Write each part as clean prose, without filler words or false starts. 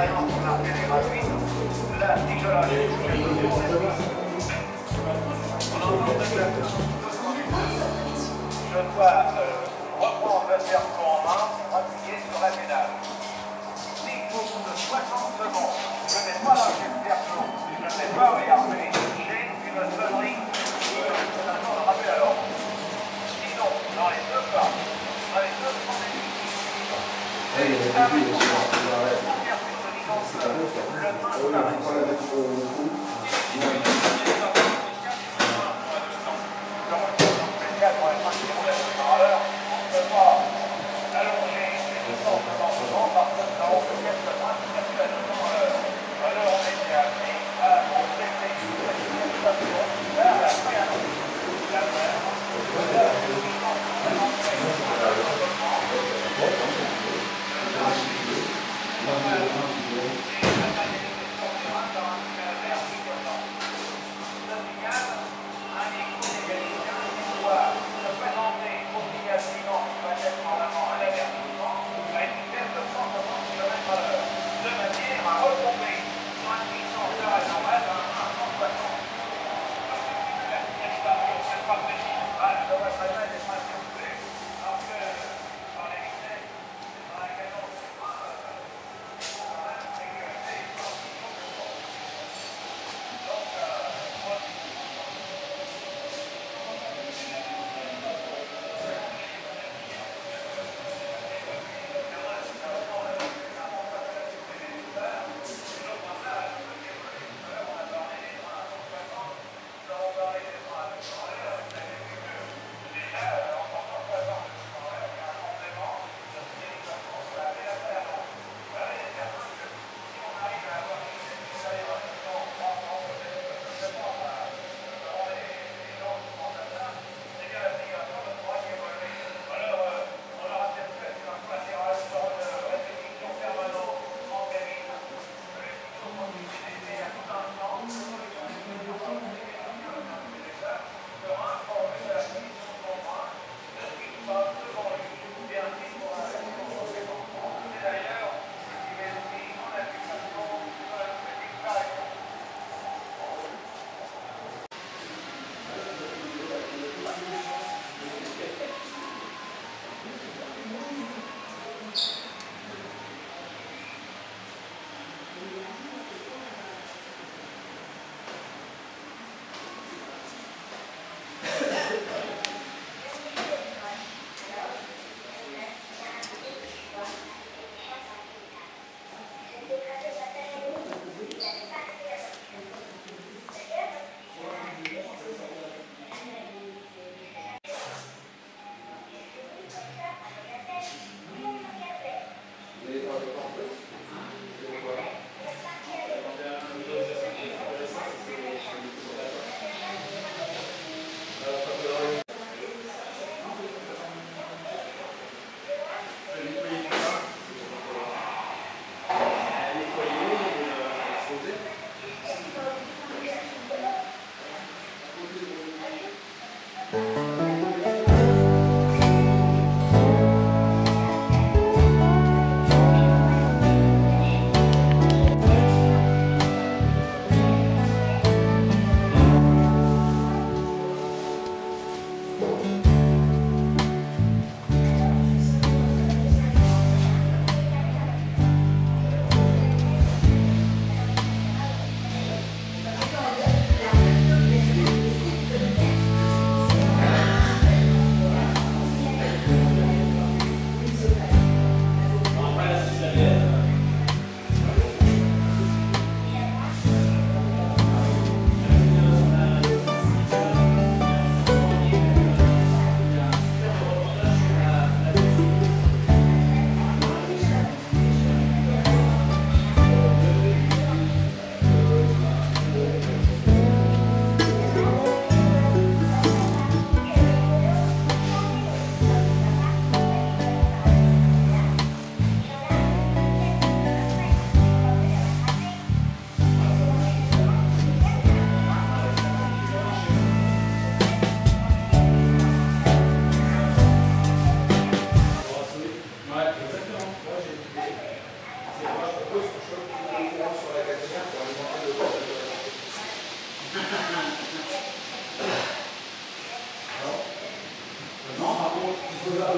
l'expérience qu'on a fait gratuite. Là, si je lâche, je dois reprendre le cerveau en main pour appuyer sur la pédale. Si au bout de 60 secondes, je n'ai pas lâché le cerveau, je n'ai pas regardé, j'ai une sonnerie qui me attend de rappeler à l'ordre. Sinon, dans les deux cas, dans les deux procédures,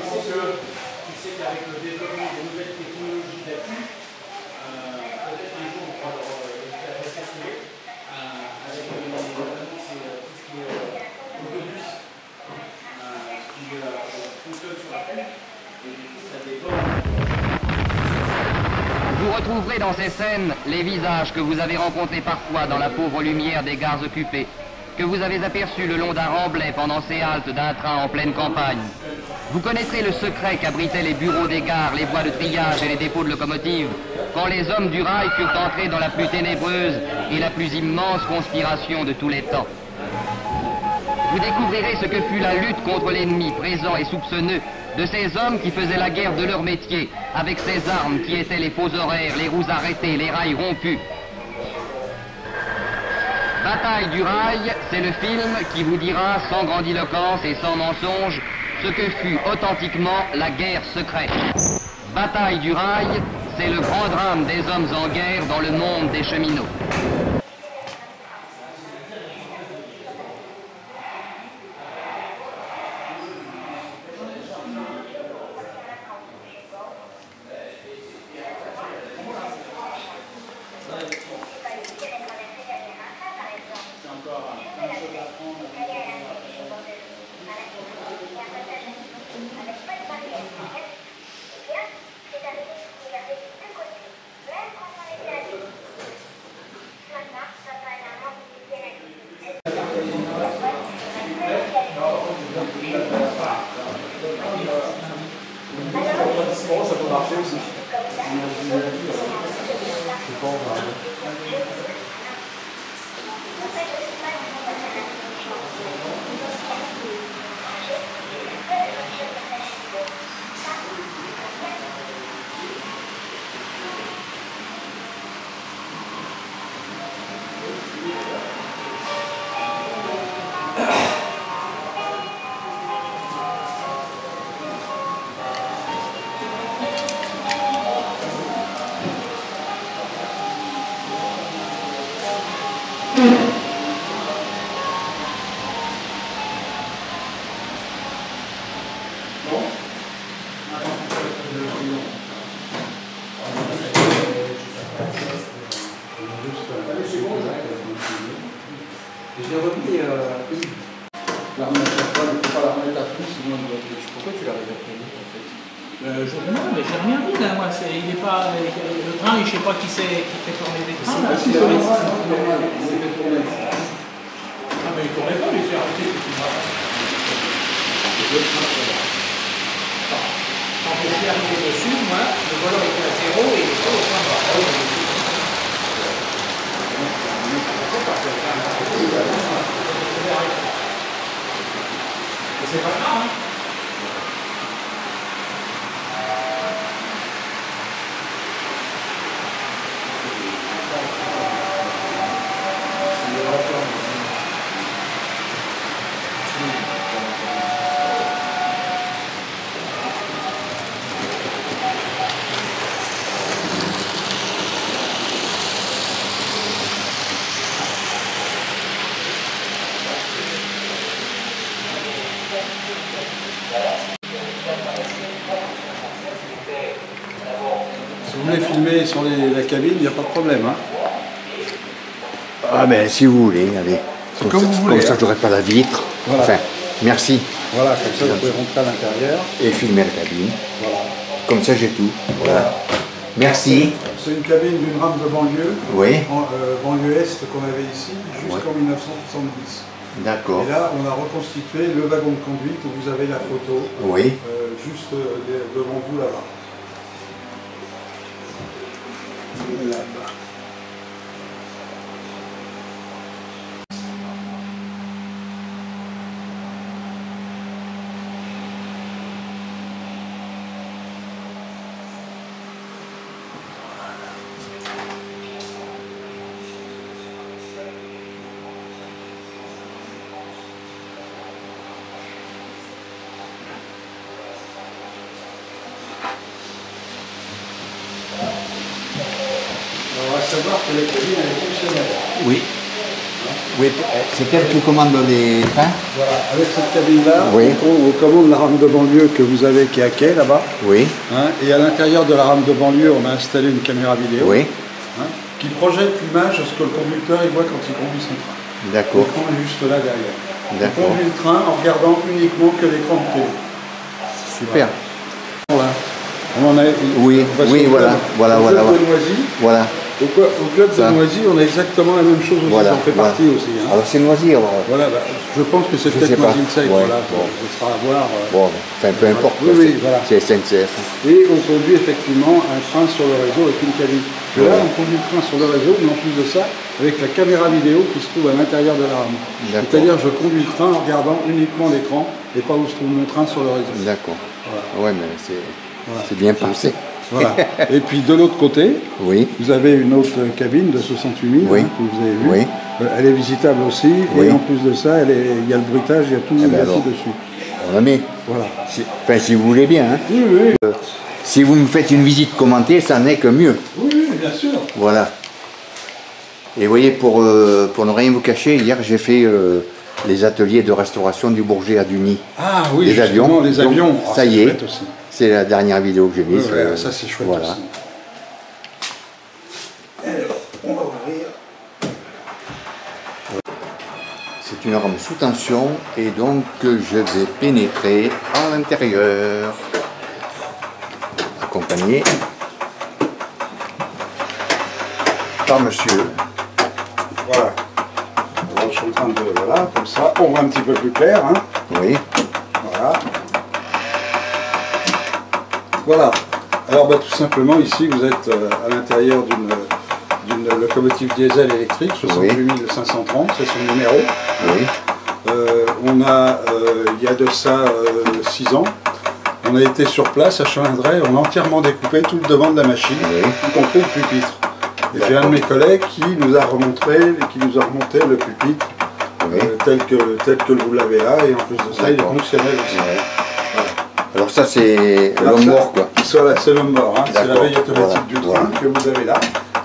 sais qu'avec le développement des nouvelles technologies d'appui, peut-être un jour on pourra leur faire recirculer avec tout ce qui est autobus qui fonctionne sur appel. Et du coup, ça dépend. Vous retrouverez dans ces scènes les visages que vous avez rencontrés parfois dans la pauvre lumière des gares occupées, que vous avez aperçus le long d'un remblai pendant ces haltes d'un train en pleine campagne. Vous connaîtrez le secret qu'abritaient les bureaux des gares, les voies de triage et les dépôts de locomotives, quand les hommes du rail furent entrés dans la plus ténébreuse et la plus immense conspiration de tous les temps. Vous découvrirez ce que fut la lutte contre l'ennemi présent et soupçonneux de ces hommes qui faisaient la guerre de leur métier, avec ces armes qui étaient les faux horaires, les roues arrêtées, les rails rompus. Bataille du rail, c'est le film qui vous dira sans grandiloquence et sans mensonge ce que fut authentiquement la guerre secrète. Bataille du rail, c'est le grand drame des hommes en guerre dans le monde des cheminots. Ça peut marcher aussi. Je l'ai remis la remettre à toi, il ne faut pas la remettre à tout, sinon pourquoi tu l'as réservé en fait? Non, mais j'ai rien dit là, moi. Il est pas, le train, je ne sais pas qui fait tourner les trains. Là, C'est normal, il s'est fait tourner. Ah, mais il ne tournait pas, il s'est arrêté. Quand je suis arrivé dessus, moi, le volant était à 0 et il était au point bas. C'est pas grave, hein. Si vous voulez filmer sur la cabine, il n'y a pas de problème. Hein. Ah ben si vous voulez, allez. Comme vous voulez. Comme ça, je n'aurai pas la vitre. Voilà. Enfin, merci. Voilà, comme ça vous pouvez rentrer à l'intérieur. Et filmer la cabine. Voilà. Comme ça, j'ai tout. Voilà. Merci. C'est une cabine d'une rame de banlieue, Oui. banlieue Est qu'on avait ici jusqu'en 1970. D'accord. Et là, on a reconstitué le wagon de conduite où vous avez la photo, Oui. juste devant vous là-bas. Là-bas. On va savoir que la cabine elle est fonctionnelle. Oui. Hein? Oui, c'est elle qui commande les trains? Voilà, avec cette cabine-là, Oui. on commande la rame de banlieue que vous avez qui est à quai là-bas. Oui, Hein, et à l'intérieur de la rame de banlieue, on a installé une caméra vidéo oui, hein, qui projette l'image de ce que le conducteur il voit quand il conduit son train. d'accord, L'écran est juste là derrière. On d'accord, conduit le train en regardant uniquement que l'écran de télé. super. Voilà. On en a, Oui, parce oui, qu'au voilà, club- voilà, au voilà, club de voilà. Noisy, Voilà, au club de Ça. Noisy, on a exactement la même chose aussi, voilà. j'en fais voilà. partie aussi. Hein. Alors c'est Noisy, alors. Voilà, bah, je pense que c'est Je peut-être sais pas. Noisy Sec, Ouais, voilà, bon. ce sera à voir. Bon, enfin peu importe, Oui, quoi, oui, c'est- voilà. c'est SNCF. Et on conduit effectivement un train sur le réseau avec une cabine. Et là, on conduit le train sur le réseau, mais en plus de ça, avec la caméra vidéo qui se trouve à l'intérieur de la rame. D'accord. C'est-à-dire, je conduis le train en regardant uniquement l'écran et pas où se trouve mon train sur le réseau. D'accord. Voilà. Ouais, mais Voilà. c'est bien pensé. Voilà. Et puis de l'autre côté, Oui, vous avez une autre cabine de 68 000 Oui. hein, que vous avez vue. Oui. Elle est visitable aussi. Oui. Et en plus de ça, il y a le bruitage, il y a tout Eh ben il y a alors. tout dessus. on la met. Voilà. Enfin, si vous voulez bien. Hein. Oui, oui. Si vous me faites une visite commentée, ça n'est que mieux. Oui, oui, bien sûr. Voilà. Et vous voyez, pour ne rien vous cacher, hier j'ai fait les ateliers de restauration du Bourget à Duny. Ah oui, Les justement, avions. les Donc, avions. Ah, ça c'est y est. chouette aussi. C'est la dernière vidéo que j'ai Oui, mise. ouais, ça c'est chouette voilà. aussi. Alors, on va ouvrir. C'est une rame sous tension et donc je vais pénétrer à l'intérieur. Accompagné par monsieur. Voilà. Alors, je suis en train de... Voilà, comme ça, on voit un petit peu plus clair. Hein. Oui, Voilà. Voilà. Alors bah, tout simplement ici vous êtes à l'intérieur d'une locomotive diesel électrique 68 530, c'est son numéro. oui, On a il y a de ça 6 ans, on a été sur place à Chalindray, on a entièrement découpé tout le devant de la machine, Oui. y compris le pupitre. Et j'ai un de mes collègues qui nous a remonté le pupitre oui. tel que vous l'avez là, et en plus de ça il est D'accord. fonctionnel aussi. Ouais. Voilà. Alors ça c'est Alors l'homme ça, mort quoi. Voilà, c'est l'homme mort, hein. C'est la D'accord. veille automatique Voilà. du train Voilà. que vous avez là.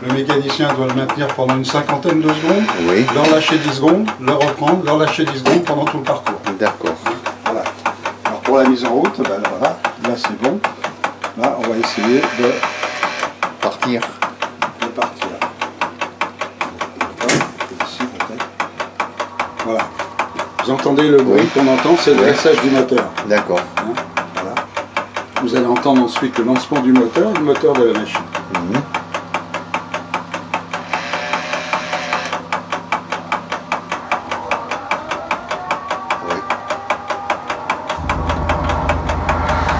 Le mécanicien doit le maintenir pendant une cinquantaine de secondes, Oui, le relâcher 10 secondes, le reprendre, le relâcher 10 secondes pendant tout le parcours. d'accord. Voilà. Alors pour la mise en route, ben voilà, là c'est bon. Là on va essayer de Partir. partir. Ici peut-être. Voilà. Vous entendez le bruit Oui. qu'on entend, c'est le Oui. dressage du moteur. D'accord. Hein, voilà. Vous allez entendre ensuite le lancement du moteur et le moteur de la machine. Mhm. Oui.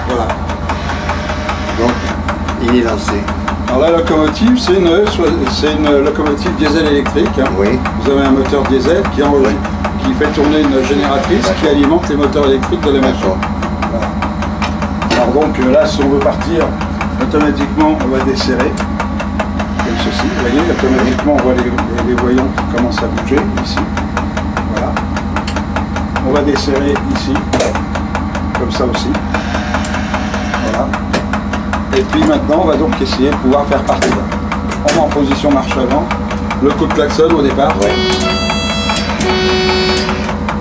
Voilà. Donc il est lancé. Alors la locomotive, c'est une locomotive diesel électrique. Hein. Oui, Vous avez un moteur diesel qui fait tourner une génératrice qui alimente les moteurs électriques de la machine. d'accord. Voilà. Alors donc là, si on veut partir, automatiquement, on va desserrer, comme ceci. Vous voyez, automatiquement, on voit les voyants qui commencent à bouger, ici. Voilà. On va desserrer ici, comme ça aussi. Voilà. Et puis maintenant, on va donc essayer de pouvoir faire partir. On met en position marche avant, le coup de klaxon au départ. Oui,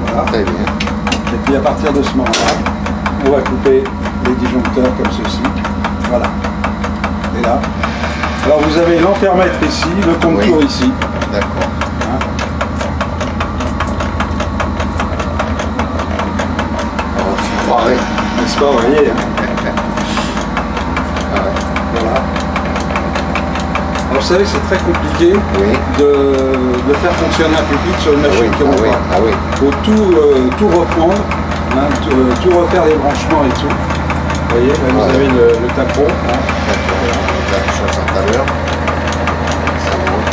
Voilà. très bien. Et puis à partir de ce moment-là, on va couper les disjoncteurs comme ceci. Voilà. Et là. Alors vous avez l'ampèremètre ici, le contour Oui. ici. D'accord. Hein. Alors tu croirais. N'est-ce pas, vous voyez hein. Ah ouais. Voilà. Alors vous savez, c'est très compliqué Oui. de faire fonctionner un pupitre sur une Ah machine oui, qui ah roule oui, pas. ah oui. Il faut tout reprendre, hein, tout refaire les branchements et tout. Vous voyez, là vous Ouais. avez le taperon. Hein. D'accord. Là, je suis tout à l'heure. Ça monte.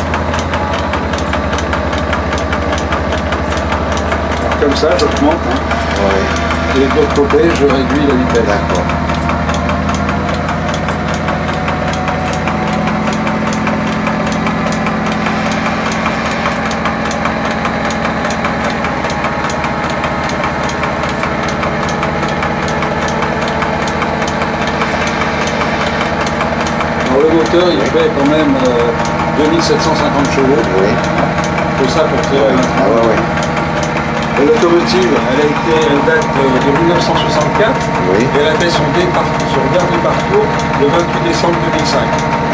Alors, comme ça, j'augmente. Hein. Ouais. Et de l'autre côté, je réduis la vitesse. D'accord. Alors le moteur, il fait quand même 2750 chevaux. Oui. faut ça pour tirer un train. Ah ouais, ouais. Et locomotive, elle date de 1964 Oui. et elle a fait son dernier parcours le 28 décembre 2005.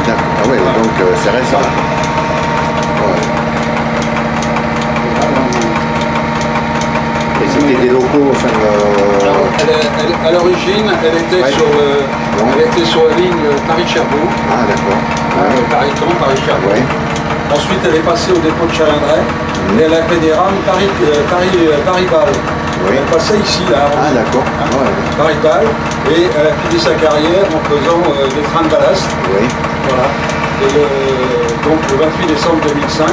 D'accord. Ah ouais, Voilà. donc c'est récent. Ouais. Et c'était des locaux, enfin... Alors, à l'origine, elle était sur la ligne Paris-Cherbourg. Ah d'accord. Paris-Cherbourg. Ouais. Ensuite, elle est passée au dépôt de Chalindray et elle a fait des rames Paris-Bâle. Oui. Elle passait ici, là. Ah d'accord. Ouais. Paris-Bâle, et elle a fini sa carrière en faisant des trains de ballast. Oui. Voilà. Et donc le 28 décembre 2005,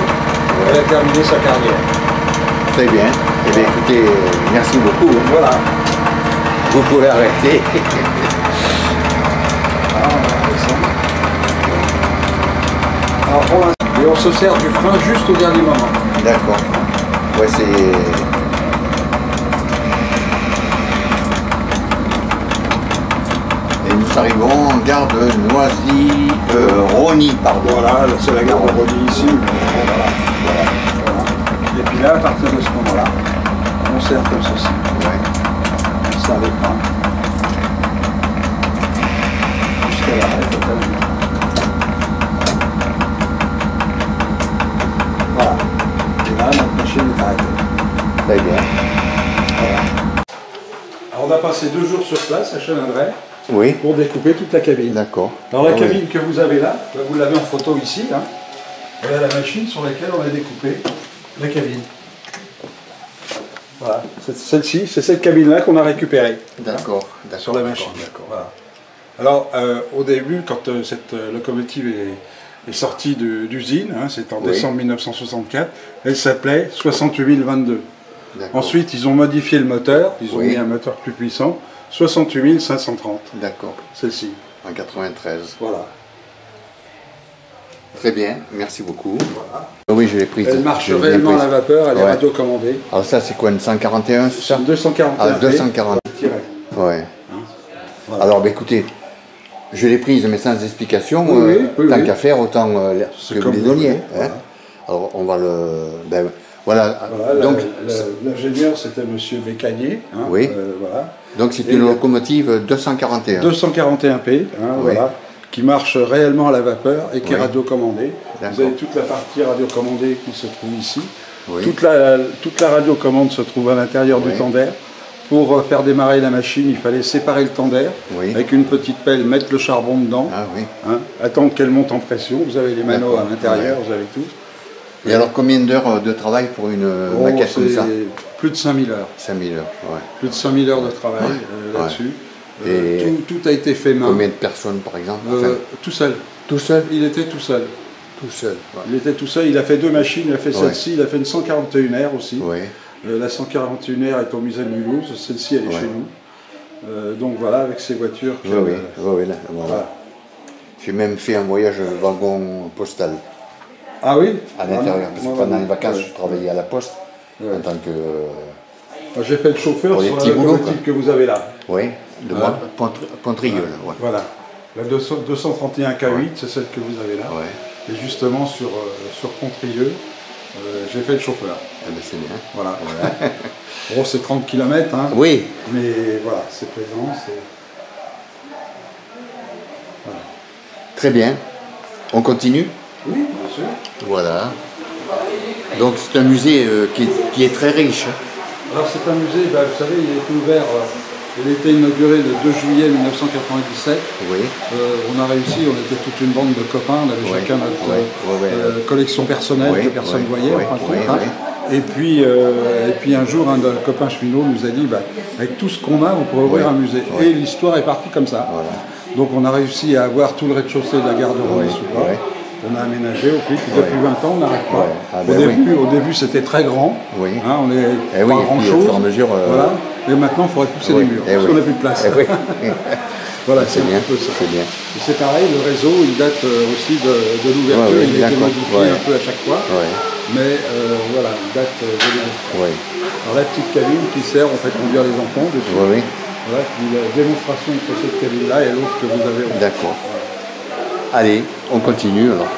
elle a terminé sa carrière. Très bien. Eh bien écoutez, merci beaucoup. Voilà. Vous pouvez arrêter. Alors pour l'instant, et on se sert du frein juste au dernier moment. D'accord. Ouais, c'est... Et nous arrivons en gare de Rony, pardon. Voilà, c'est la gare de Rony ici. Voilà. Et puis là, à partir de ce moment-là, on sert comme ceci. Ouais. On sert les freins. Jusqu'à l'arrêt totalement. Voilà. Et là, notre machine est arrêtée. Très bien. Voilà. Alors on a passé 2 jours sur place à Chalindray Oui. pour découper toute la cabine. D'accord. Alors la Ah oui. cabine que vous avez là, vous l'avez en photo ici, hein. Voilà la machine sur laquelle on a découpé la cabine. Voilà, celle-ci, c'est cette cabine-là qu'on a récupérée. D'accord. Sur la machine. D'accord. Voilà. Alors au début, quand cette locomotive est sortie d'usine, hein, c'est en Oui. décembre 1964, elle s'appelait 68022. D'accord. Ensuite, ils ont modifié le moteur, ils ont Oui. mis un moteur plus puissant, 68530, D'accord. celle-ci. En 93. Voilà. Très bien. Merci beaucoup. Voilà. Oui, je l'ai prise. Elle marche Je l'ai bien réellement à prise. la vapeur, elle est Ouais. radiocommandée. Alors ça, c'est quoi, une 141, c'est ça? 241 Ah, 240. tiré. Ouais. Voilà. Alors, ben, écoutez, je l'ai prise, mais sans explication. Oui, oui, tant oui. qu'à faire, autant C'est que vous comme les vous donniez. voulez, Hein. voilà. Alors, on va le... Ben, voilà. Voilà, Donc, l'ingénieur c'était M. Bécagnier. Hein, Oui. Voilà. donc c'est Et une le- locomotive 241. 241P, hein, Oui. voilà, qui marche réellement à la vapeur et qui est Oui. radiocommandée. D'accord. Vous avez toute la partie radiocommandée qui se trouve ici. Oui. Toute la radiocommande se trouve à l'intérieur Oui. du tender. Pour faire démarrer la machine, il fallait séparer le tender Oui. avec une petite pelle, mettre le charbon dedans, Ah oui. hein, attendre qu'elle monte en pression. Vous avez les manos à D'accord. l'intérieur, Ouais. vous avez tout. Et alors, combien d'heures de travail pour une Oh, maquette comme c'est ça? plus de 5000 heures. 5000 heures, ouais. Plus de 5000 heures de travail Ouais. là-dessus. Et Tout a été fait main. Combien de personnes, par exemple? Enfin, Tout seul. tout seul? Il était tout seul. Tout seul. Ouais. Il était tout seul. Il a fait 2 machines. Il a fait Ouais. celle-ci. Il a fait une 141R aussi. Oui. La 141R est au musée de Mulhouse. Celle-ci, elle est Ouais. chez nous. Donc voilà, avec ces voitures. Oui, oui, oui, oui, là, voilà. Voilà. J'ai même fait un voyage wagon postal Ah oui. à l'intérieur, parce que pendant les vacances, ouais. je travaillais à la poste Ouais. en tant que... Moi, j'ai fait le chauffeur Pour les sur la petits boulots, locomotive que vous avez là. oui, de Ah. Pontrieux, là, ouais. Voilà. La 231 K8, c'est celle que vous avez là. Ouais. Et justement, sur Pontrieux, j'ai fait le chauffeur. Eh ben, c'est bien. Voilà. Voilà. Bon, c'est 30 km, hein, Oui, mais voilà, c'est plaisant. très bien. On continue? Oui, bien sûr. Voilà. Donc c'est un musée qui est très riche. Alors c'est un musée, vous savez, il a été ouvert, il a été inauguré le 2 juillet 1997. Oui. On a réussi, on était toute une bande de copains, on avait Oui, chacun notre oui, collection personnelle oui, que personne ne oui, voyait, oui, en fin de oui, compte, hein. oui. Et puis un jour, un de nos copains cheminots nous a dit, avec tout ce qu'on a, vous pourrez ouvrir Oui, un musée. oui. Et l'histoire est partie comme ça. Voilà. Donc on a réussi à avoir tout le rez-de-chaussée de la gare de Rony Oui, sous bord. oui. On a aménagé au fil, depuis 20 ans on n'arrête pas. Ouais. Ah ben Au début c'était très grand, Oui. hein, on est Eh oui, pas et grand puis, au chose. fur et à mesure, Voilà. Et maintenant il faudrait pousser oui, les murs, eh parce oui. qu'on n'a plus de place. Eh oui. Voilà, C'est c'est bien, un peu ça. c'est bien. Et c'est pareil, le réseau il date aussi de l'ouverture, Ouais, oui, il a été d'accord. modifié Ouais. un peu à chaque fois, Ouais. mais voilà, il date de l'ouverture. Oui. Alors la petite cabine qui sert en fait à conduire les enfants dessus. Oui, oui. Voilà, puis la démonstration entre cette cabine-là et l'autre que vous avez. D'accord. Allez, on continue alors.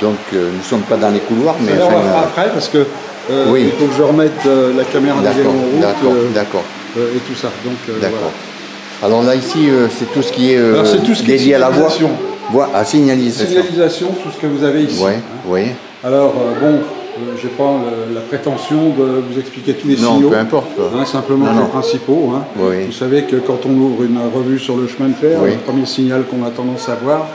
Donc nous ne sommes pas dans les couloirs, mais Ça, on va enfin, faire après parce que oui. il faut que je remette la caméra de vélo en route d'accord. et tout ça. Donc D'accord. Alors là ici, c'est tout ce qui est alors c'est tout ce qui est dédié à la voie. signalisation. Voie à signalisation. Signalisation, tout ce que vous avez ici. Oui, hein. oui. Alors bon, j'ai pas la prétention de vous expliquer tous les signaux. Non, peu importe. Hein, simplement Non, les non. principaux. Hein. Oui. Vous savez que quand on ouvre une revue sur le chemin de fer, Oui. le premier signal qu'on a tendance à voir,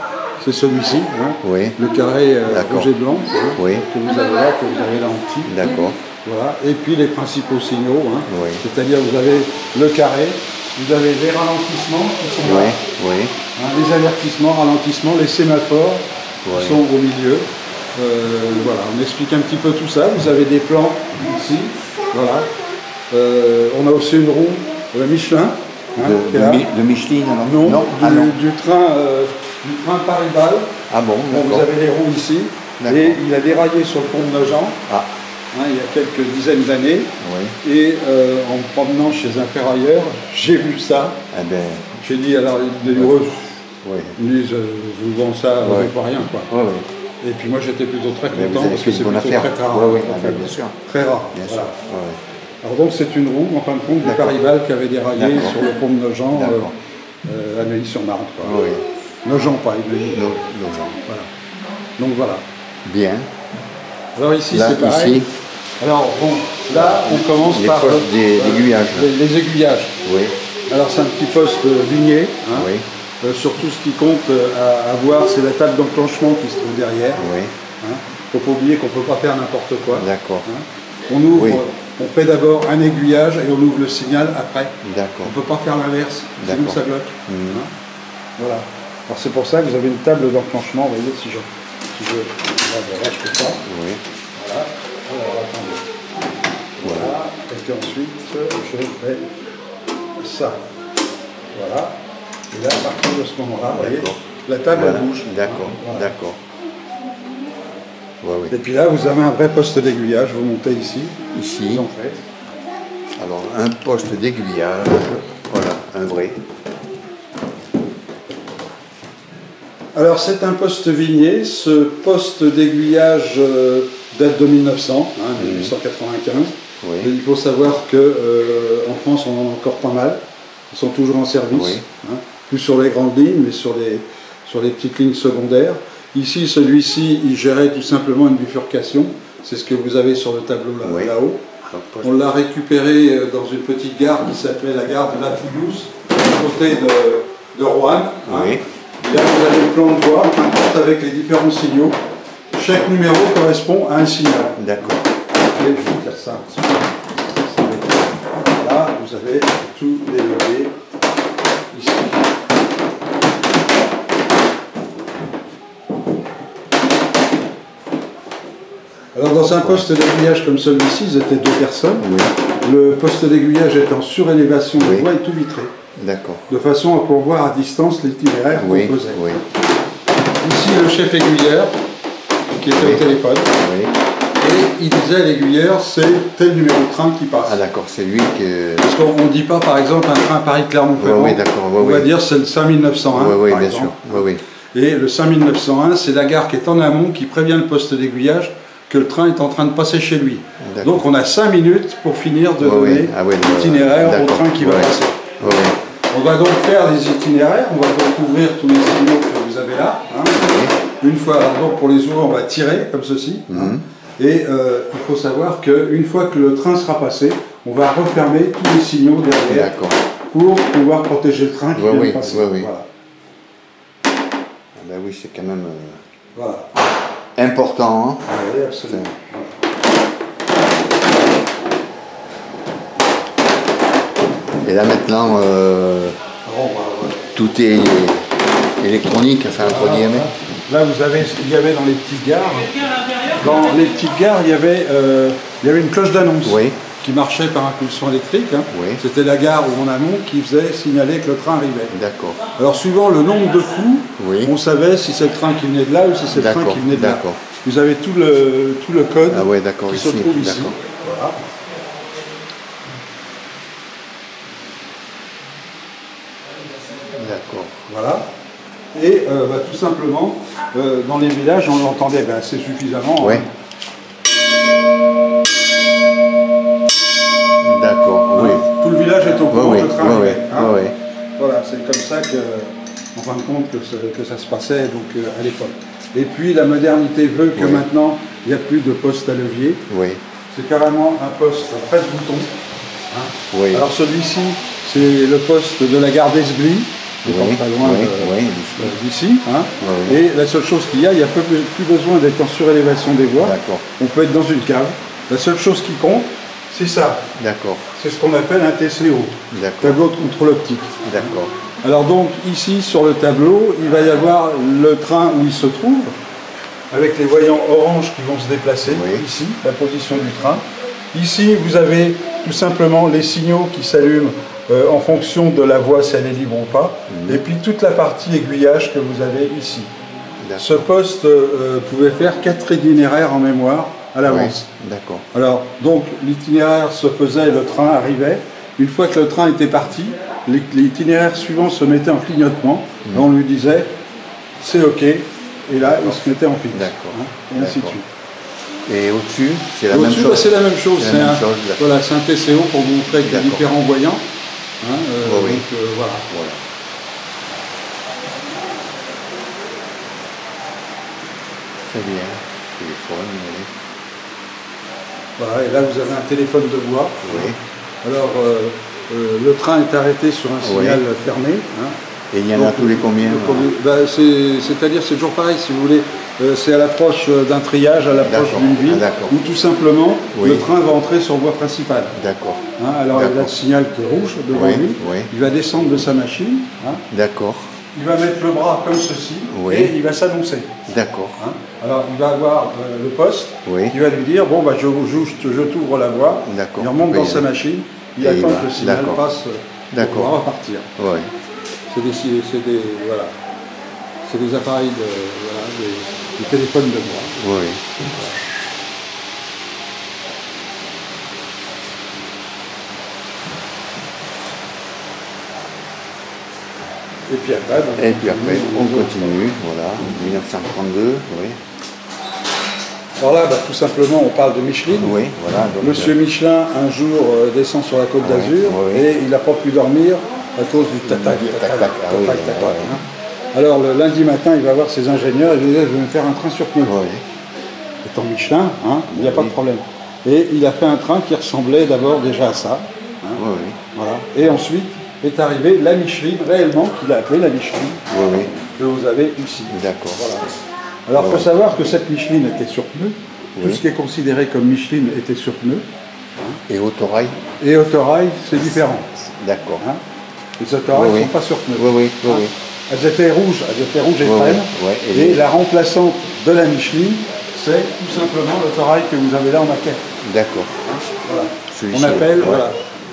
c'est celui-ci, hein. Oui. Le carré D'accord. rouge et blanc, hein, Oui. que vous avez là, que vous avez là en petit. D'accord. Voilà. Et puis les principaux signaux, hein. Oui. C'est-à-dire vous avez le carré, vous avez les ralentissements qui sont Oui, là, oui. hein, les avertissements, ralentissements, les sémaphores Oui. qui sont au milieu. Voilà, on explique un petit peu tout ça. Vous avez des plans ici, voilà. On a aussi une roue Michelin, hein, qui est là. De Micheline, non? Non, Ah, non. du train Paris-Bâle. Ah bon, Bon, vous d'accord. avez les roues ici. D'accord. Et il a déraillé sur le pont de Nogent, Ah, hein, il y a quelques dizaines d'années. oui. Et en me promenant chez un ferrailleur, j'ai vu ça. Eh ben, J'ai dit, alors, il me dit, oui. ils me disent, je vous vends ça, Ouais. pas rien, quoi. Oui, oui. Et puis moi, j'étais plutôt très Mais vous content avez parce fait que une c'est bonne plutôt affaire. très rare. Oui, oui, en ah, fait. bien sûr. Très rare. Bien voilà. sûr. Oui, oui. Alors donc, c'est une roue, en fin de compte, du D'accord. Paris-Bâle qui avait déraillé D'accord. sur le pont de Nogent, D'accord. à Neuilly-sur-Marne, quoi. Oui. Nogent, pas Neuilly. Non, non. Voilà. Donc voilà. Bien. Alors ici, Là, c'est pareil. ici. Alors bon, là, on commence Les par postes d'aiguillage. les aiguillages. Oui, Alors c'est un petit poste vigné. Hein. oui, Surtout ce qui compte à voir, c'est la table d'enclenchement qui se trouve derrière. oui. Hein. Faut pas oublier qu'on peut pas faire n'importe quoi. D'accord. Hein. On ouvre, Oui. on fait d'abord un aiguillage et on ouvre le signal après. D'accord. On ne peut pas faire l'inverse, sinon D'accord. ça bloque. Mhm. Hein. Voilà. Alors c'est pour ça que vous avez une table d'enclenchement. Vous voyez, si je là, je peux pas. Oui. Voilà. Alors attendez. Voilà. Et puis ensuite, je fais ça. Voilà. Et là, à partir de ce moment-là, vous voyez, D'accord. la table Voilà. elle bouge. D'accord, Voilà. d'accord. Oui, Et oui. puis là, vous avez un vrai poste d'aiguillage. Vous montez ici. Ici, Vous en faites. alors un poste d'aiguillage, voilà, un vrai. Alors c'est un poste vigné. Ce poste d'aiguillage date de 1900, 1895. Oui. Et il faut savoir que en France, on en a encore pas mal. Ils sont toujours en service. Oui. Hein. Plus sur les grandes lignes, mais sur les petites lignes secondaires. Ici, celui-ci, il gérait tout simplement une bifurcation. C'est ce que vous avez sur le tableau là, Oui. là-haut. Alors, poste- On l'a récupéré dans une petite gare qui s'appelait la gare de la Toulouse, à côté de Roanne. Hein. Oui. Et là, vous avez le plan de voie, peu importe, avec les différents signaux. Chaque numéro correspond à un signal. D'accord. Et je vais vous dire ça. Voilà, vous avez tous les leviers ici. Alors dans un poste d'aiguillage comme celui-ci, ils étaient 2 personnes. Oui. Le poste d'aiguillage est en surélévation de Oui. voie et tout vitré. D'accord. De façon à pouvoir voir à distance l'itinéraire Oui, qu'on faisait. oui, Ici le chef aiguilleur qui était Oui. au téléphone. oui. Et il disait à l'aiguilleur, c'est tel numéro de train qui passe. Ah d'accord, c'est lui que... Parce qu'on ne dit pas par exemple un train Paris-Clermont-Ferrand. Oui, oui, d'accord, oui, on va oui. dire c'est le 5901. Oui, oui, par bien exemple. sûr. Oui, oui. Et le 5901, c'est la gare qui est en amont qui prévient le poste d'aiguillage que le train est en train de passer chez lui. D'accord. Donc on a 5 minutes pour finir de Oui, oui. donner Ah, oui, l'itinéraire au d'accord. train qui va Oui. passer. Oui, oui. On va donc faire les itinéraires, on va donc ouvrir tous les signaux que vous avez là. Hein. Une fois, donc pour les ouvrir, on va tirer comme ceci. Hein. Et il faut savoir qu'une fois que le train sera passé, on va refermer tous les signaux derrière D'accord. pour pouvoir protéger le train qui Oui, vient oui, de passer. oui, oui. Voilà. Ah, ben oui, c'est quand même Voilà. important. Hein. Oui, absolument. Et là maintenant, Alors, tout est électronique, enfin entre guillemets. là, vous avez ce qu'il y avait dans les petites gares. Dans les petites gares, il y avait une cloche d'annonce Oui. qui marchait par impulsion électrique. Hein. Oui. C'était la gare ou en amont qui faisait signaler que le train arrivait. D'accord. Alors, suivant le nombre de coups, Oui. on savait si c'est le train qui venait de là ou si c'est le train D'accord, qui venait de là. d'accord. Vous avez tout le code Ah ouais, d'accord, qui ici, se trouve ici. d'accord. Voilà. D'accord. Voilà. Et tout simplement, dans les villages, on l'entendait assez suffisamment. Oui. D'accord, oui. Tout le village est au courant, Oui, le train oui, arrivait, hein. oui. Voilà, c'est comme ça que, en fin de compte, que ça se passait donc, à l'époque. Et puis la modernité veut que maintenant, il n'y a plus de poste à levier. Oui. C'est carrément un poste presse-bouton. Hein. Oui. Alors celui-ci, c'est le poste de la gare d'Esbly, qui est pas très loin d'ici. Hein. Oui. Et la seule chose qu'il y a, il n'y a plus besoin d'être en surélévation des voies. D'accord. On peut être dans une cave. La seule chose qui compte, c'est ça. D'accord. C'est ce qu'on appelle un TCO, D'accord. tableau de contrôle optique. D'accord. Alors donc ici sur le tableau, il va y avoir le train où il se trouve, avec les voyants orange qui vont se déplacer, ici, la position du train. Ici, vous avez tout simplement les signaux qui s'allument en fonction de la voie, si elle est libre ou pas, et puis toute la partie aiguillage que vous avez ici. Ce poste pouvait faire 4 itinéraires en mémoire à l'avance. Oui. D'accord. Alors, donc l'itinéraire se faisait, le train arrivait. Une fois que le train était parti, l'itinéraire suivant se mettait en clignotement. Et on lui disait, c'est OK. Et là, il se mettait en piste. D'accord. Hein, et ainsi de suite. Et au-dessus, c'est la même chose. C'est la même chose. Voilà, c'est un TCO pour vous montrer qu'il y a différents voyants. Hein, oui. Donc, voilà. Très bien. Téléphone, oui. Voilà, et là vous avez un téléphone de bois. Oui. Alors, le train est arrêté sur un signal fermé. Hein. Et il y en a tous les combien C'est-à-dire, c'est toujours pareil, si vous voulez. C'est à l'approche d'un triage, à l'approche d'une ville, où tout simplement, le train va entrer sur voie principale. D'accord. Hein, alors, il a le signal qui est rouge devant lui. Il va descendre de sa machine. Hein. D'accord. Il va mettre le bras comme ceci et il va s'annoncer. D'accord. Hein. Alors il va avoir le poste qui va lui dire, bon, je t'ouvre la voie. Il remonte dans sa machine, il attend que le signal passe pour pouvoir repartir. Oui. C'est des appareils des téléphones de bois. Oui. Et puis après, on continue, voilà, 1932, oui. Alors là, tout simplement, on parle de Micheline. Oui, voilà. Donc, Monsieur Michelin, un jour, descend sur la côte d'Azur et il n'a pas pu dormir à cause du tac-tac. Alors le lundi matin, il va voir ses ingénieurs et il lui dit, je vais me faire un train sur pneu. Étant Michelin, hein, il n'y a pas de problème. Et il a fait un train qui ressemblait d'abord déjà à ça. Hein, voilà. Et ensuite est arrivée la Micheline, réellement, qu'il a appelée la Micheline, que vous avez ici. D'accord. Voilà. Alors, il faut savoir que cette Micheline était sur pneu. Tout ce qui est considéré comme Micheline était sur pneu. Et autorail? Et autorail, c'est différent. D'accord. Hein, les autorails ne sont pas sur pneu. Oui. Elles étaient rouges et frêles. Et la remplaçante de la Micheline, c'est tout simplement l'autorail que vous avez là en maquette. D'accord. Hein, voilà. On appelle,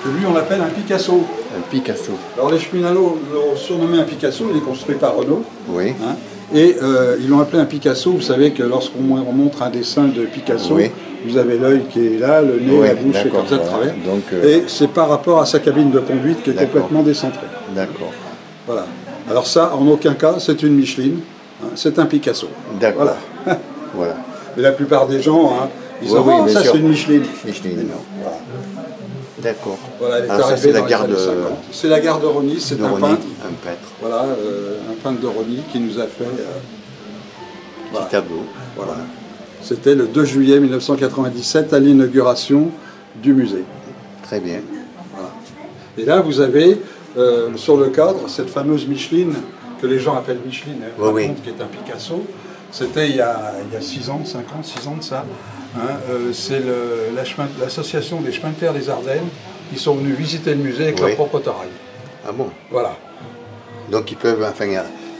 lui on l'appelle un Picasso. Un Picasso. Alors les cheminots l'ont surnommé un Picasso, il est construit par Renault. Oui. Hein, et ils l'ont appelé un Picasso. Vous savez que lorsqu'on montre un dessin de Picasso, vous avez l'œil qui est là, le nez, la bouche est comme ça de travers. Donc, et c'est par rapport à sa cabine de conduite qui est complètement décentrée. D'accord. Voilà. Alors ça, en aucun cas, c'est une Micheline, hein, c'est un Picasso. D'accord. Voilà. Mais la plupart des gens, hein, ils disent ça c'est une Micheline. Voilà. D'accord. Voilà, elle est arrivée dans les années 50. C'est la gare de Rosny, c'est un peintre. Un peintre. Voilà, un peintre de Rosny qui nous a fait petit tableau. Voilà. C'était le 2 juillet 1997 à l'inauguration du musée. Très bien. Voilà. Et là, vous avez sur le cadre cette fameuse Micheline que les gens appellent Micheline, qui est un Picasso. C'était il y a 6 ans, 5 ans, 6 ans de ça. Hein, c'est l'association des chemins de fer des Ardennes qui sont venus visiter le musée avec leur propre autorail. Ah bon? Voilà. Donc ils peuvent, enfin, il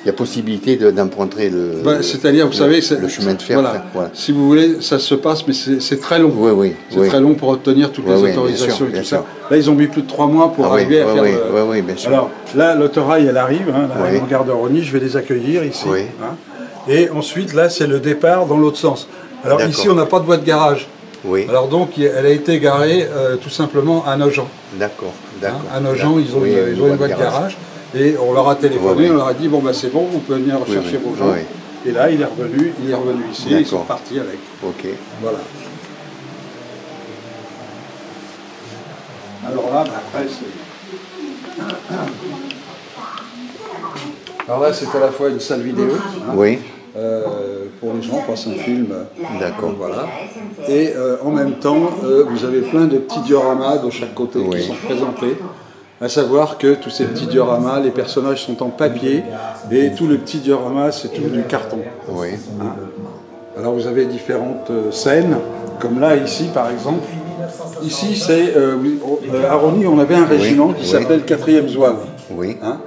y a possibilité d'emprunter c'est-à-dire, vous savez, le chemin de fer. Voilà. Si vous voulez, ça se passe, mais c'est très long. C'est très long pour obtenir toutes les autorisations et tout ça. Là, ils ont mis plus de 3 mois pour arriver à faire. Bien sûr. Alors là, l'autorail, elle arrive, hein, en gare de Rosny, je vais les accueillir ici. Hein, et ensuite, là, c'est le départ dans l'autre sens. Alors ici, on n'a pas de voie de garage. Alors donc, elle a été garée tout simplement à Nogent. D'accord. Hein, à Nogent, ils ont une voie de garage. Et on leur a téléphoné, on leur a dit bon bah c'est bon, vous pouvez venir rechercher vos gens. Et là il est revenu ici, ils sont partis avec. Ok. Voilà. Alors là, après c'est. Alors là c'est à la fois une salle vidéo. Hein, oui. Pour les gens, passe un film. D'accord. Voilà. Et en même temps, vous avez plein de petits dioramas de chaque côté qui sont présentés. À savoir que tous ces petits dioramas, les personnages sont en papier et tout le petit diorama, c'est tout du carton. Oui. Hein. Alors vous avez différentes scènes, comme là, ici, par exemple. Ici, c'est à Rosny, on avait un régiment qui s'appelait le 4e Zouave. Oui. Hein.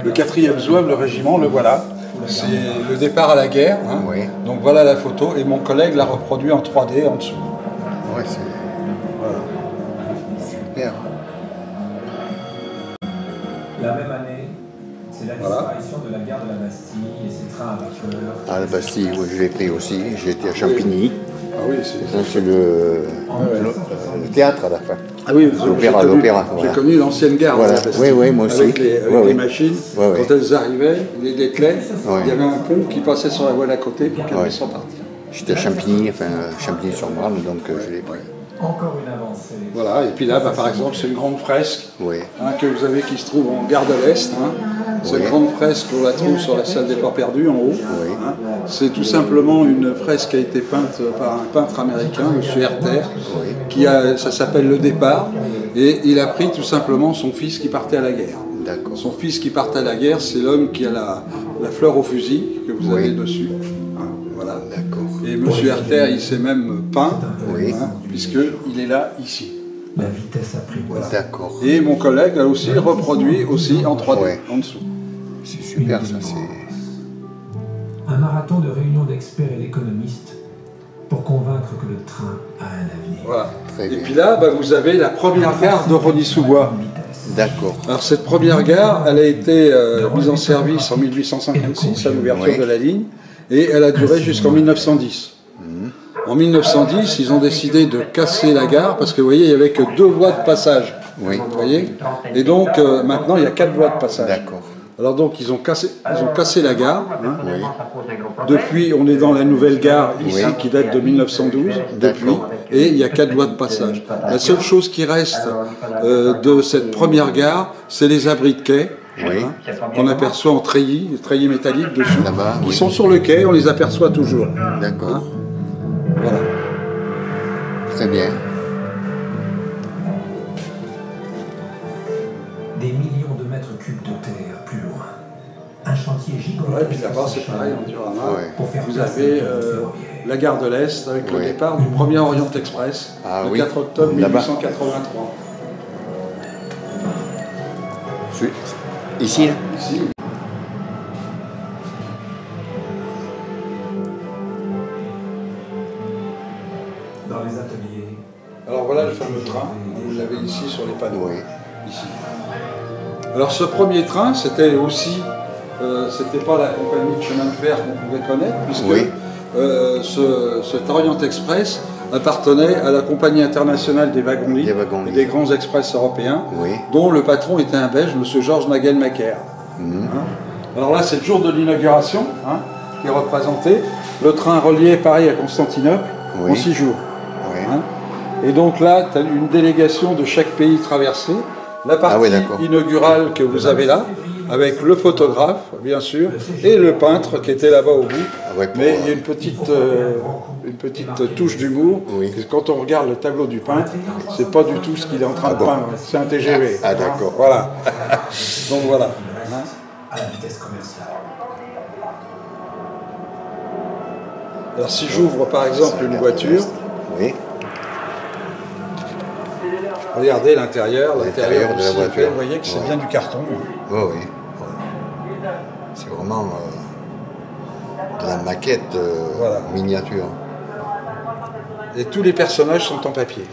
Le 4e Zouave, le régiment, le voilà. C'est le départ à la guerre. Hein. Oui. Donc voilà la photo, et mon collègue l'a reproduit en 3D en dessous. Ouais, c'est... Voilà. Super. La même année, c'est la disparition de la gare de la Bastille et ses trains à vapeur. Ah, la Bastille, oui, je l'ai pris aussi. J'ai été à Champigny. Ah oui, c'est... Ça, c'est le théâtre à la fin. Ah oui, l'opéra. J'ai Voilà. connu l'ancienne gare. Voilà. Oui, moi aussi. Avec les machines, Ouais. quand elles arrivaient, les clés, Ouais. il y avait un pont qui passait sur la voie d'à côté pour qu'elles puissent partir. J'étais à Champigny, enfin Champigny-sur-Marne, donc je l'ai pris. Encore une avancée. Voilà, et puis là, par exemple, c'est une grande fresque Oui. que vous avez qui se trouve en gare de l'Est. Cette grande fresque, on la trouve sur la salle des Ports Perdus, en haut. Oui. C'est tout simplement une fresque qui a été peinte par un peintre américain, M. Herter, ça s'appelle Le Départ, et il a pris tout simplement son fils qui partait à la guerre. D'accord. Son fils qui partait à la guerre, c'est l'homme qui a la fleur au fusil que vous avez dessus. Voilà. D'accord. Et M. Herter, il s'est même peint, Oui. puisqu'il est là, ici. La vitesse a pris. Voilà. D'accord. Et mon collègue a aussi reproduit aussi en 3D, Ouais. en dessous. C'est super, ça, c'est... Un marathon de réunions d'experts et d'économistes pour convaincre que le train a un avenir. Voilà. Très Et bien. puis là, vous avez la première gare de Rosny-sous-Bois. D'accord. Alors cette première gare, elle a été mise en service en 1856 à l'ouverture de la ligne, et elle a duré jusqu'en 1910. En 1910, ils ont décidé de casser la gare parce que vous voyez, il n'y avait que 2 voies de passage. Oui. Vous voyez. Et donc maintenant, il y a 4 voies de passage. D'accord. Alors donc ils ont cassé la gare. Hein. Oui. Depuis, on est dans la nouvelle gare ici Oui. qui date de 1912. Depuis, et il y a 4 voies de passage. La seule chose qui reste de cette première gare, c'est les abris de quai. Oui. Qu'on aperçoit en treillis, les treillis métalliques dessus, Là-bas, qui oui. sont sur le quai, on les aperçoit toujours. D'accord. Voilà. Très bien. Des millions de mètres cubes de terre plus loin. Un chantier gigantesque. Et puis là-bas, c'est pareil, en diorama. Ouais. Vous avez la gare de l'Est avec le départ du premier Orient Express, le 4 octobre Là-bas. 1883. Ici, là? Ici. Dans les ateliers. Alors voilà le fameux train, vous l'avez ici sur les panneaux. Oui. Ici. Alors ce premier train, c'était aussi, c'était pas la compagnie de chemin de fer qu'on pouvait connaître, puisque cet Orient Express appartenait à la compagnie internationale des wagons-lits, et des grands express européens, dont le patron était un Belge, M. Georges Nagelmaker. Alors là, c'est le jour de l'inauguration qui est représenté. Le train relié Paris à Constantinople en 6 jours. Et donc là, tu as une délégation de chaque pays traversé. La partie inaugurale que vous avez là, avec le photographe, bien sûr, et le peintre qui était là-bas au bout. Mais il y a une petite touche d'humour. Quand on regarde le tableau du peintre, c'est pas du tout ce qu'il est en train de peindre. C'est un TGV. Ah d'accord. Voilà. Donc voilà. À la vitesse commerciale. Alors si j'ouvre par exemple une voiture, regardez l'intérieur, L'intérieur de la voiture. Vous voyez que c'est bien du carton. Oui, oui. C'est vraiment de la maquette miniature. Et tous les personnages sont en papier.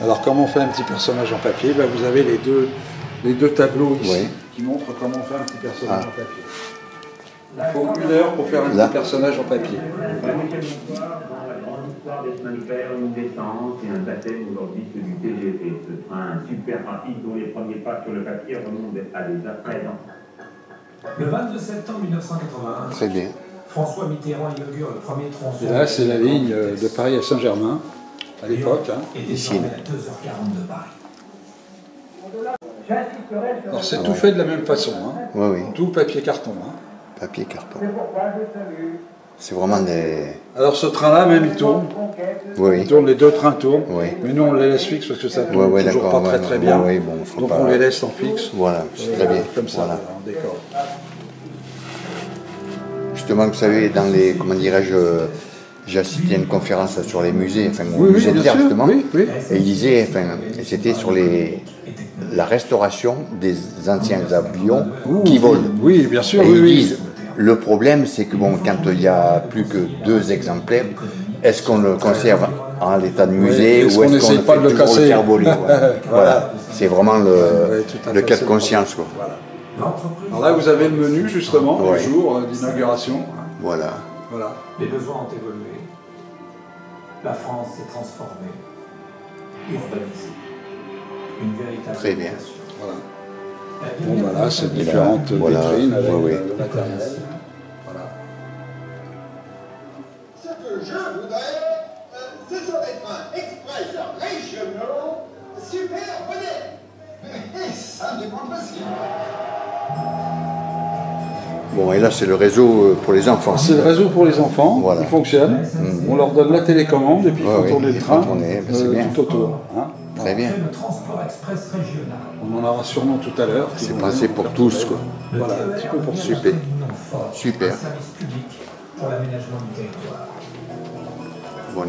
Alors comment on fait un petit personnage en papier? Vous avez les deux tableaux ici qui montrent comment on fait un petit personnage en papier. Il faut 1 heure pour faire un petit personnage en papier. soir des chemins de fer, une descente et un baptême aujourd'hui celui du TGV. Ce train super rapide dont les premiers pas sur le papier remontent à des après-temps. Le 22 septembre 1981, Très bien. François Mitterrand inaugure le premier tronçon. Et là, c'est la ligne de Paris à Saint-Germain, à l'époque. Hein. Et désormais à 2h40 de Paris. Alors c'est tout fait de la même façon. Hein. Oui, oui. Tout papier carton. Hein. Papier carton. C'est vraiment des... Alors ce train-là, même, il tourne. Oui, Il tourne, les deux trains tournent. oui. Mais nous, on les laisse fixes parce que ça tourne Ouais, toujours d'accord. pas très bien. Oui, bon, faut Donc pas... on les laisse en fixe. Voilà, c'est très bien. Comme ça, Voilà. en décor. Justement, vous savez, dans les, comment dirais-je, j'ai assisté à une conférence sur les musées, enfin, au Oui, musée de bien terre, sûr. justement, Oui, oui. et il disait, enfin, c'était sur la restauration des anciens avions qui volent. Oui, bien sûr, Et oui, ils oui. disent, le problème, c'est que bon, quand il n'y a plus que 2 exemplaires, est-ce qu'on le conserve en l'état de musée est-ce ou qu'on est-ce qu'on essaye le pas fait de le toujours casser faire voler? Voilà, c'est vraiment Ouais, tout à le fait, cas c'est de le conscience, quoi. Voilà. L'entreprise. Alors là, vous avez le menu, justement, Ouais. du jour d'inauguration. Voilà. Voilà. Les besoins ont évolué. La France s'est transformée, urbanisée. Une véritable Très bien. mutation. Voilà. La Bon, lumière voilà, c'est de la- différentes Voilà. vitrines avec Ouais, ouais. le matériel. Voilà. Ce que je voudrais, ce sont des trains express régionaux super modernes. Et ça dépend possible. Bon, et là, c'est le réseau pour les enfants. C'est le réseau pour les enfants, Voilà. qui fonctionne. On leur donne la télécommande et puis il Ouais, faut oui, tourner il le faut train tourner, ben, c'est bien. tout autour. Hein. Très bien. C'est le transport express régional. On en aura sûrement tout à l'heure. qui C'est vont pensé nous pour faire tous, tourner. quoi. Voilà, un petit peu pour Super. Super. Super. Un service public pour l'aménagement du territoire. Bon,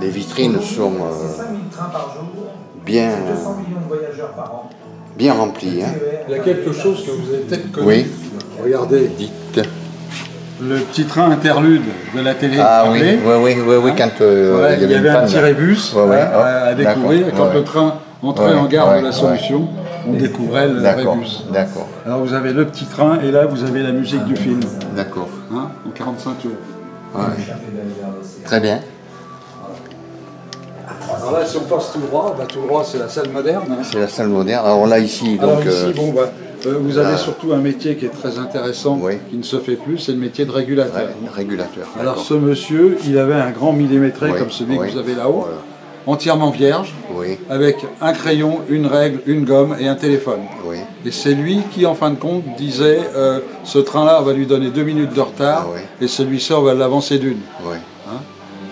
les vitrines sont C'est 5000 trains par jour, bien, 200 millions de voyageurs par an. bien remplies. Hein. Il y a quelque chose que vous avez peut-être connu. Oui. Regardez, Dites. le petit train interlude de la télé. Ah oui, appelé. oui, quand Voilà, il y avait une un panne, petit là. rébus Ouais, ouais, à découvrir. d'accord, Quand ouais. le train entrait Ouais, en gare ouais, de la ouais. Solution, on découvrait le D'accord, rébus. d'accord, Alors vous avez le petit train et là vous avez la musique du film, d'accord. hein, en 45 tours. Ouais. Très bien. Alors là si on passe tout droit, tout droit c'est la salle moderne. Hein. C'est la salle moderne. Alors là, ici, Alors donc, ici, bon, vous avez là. surtout un métier qui est très intéressant, Oui. qui ne se fait plus, c'est le métier de régulateur. régulateur. Alors d'accord. ce monsieur, il avait un grand millimétré Oui, comme celui oui. que vous avez là-haut, Voilà. entièrement vierge, Oui, avec un crayon, une règle, une gomme et un téléphone. oui. Et c'est lui qui, en fin de compte, disait ce train-là, on va lui donner 2 minutes de retard, Ah oui. et celui-ci, on va l'avancer d'une. Oui.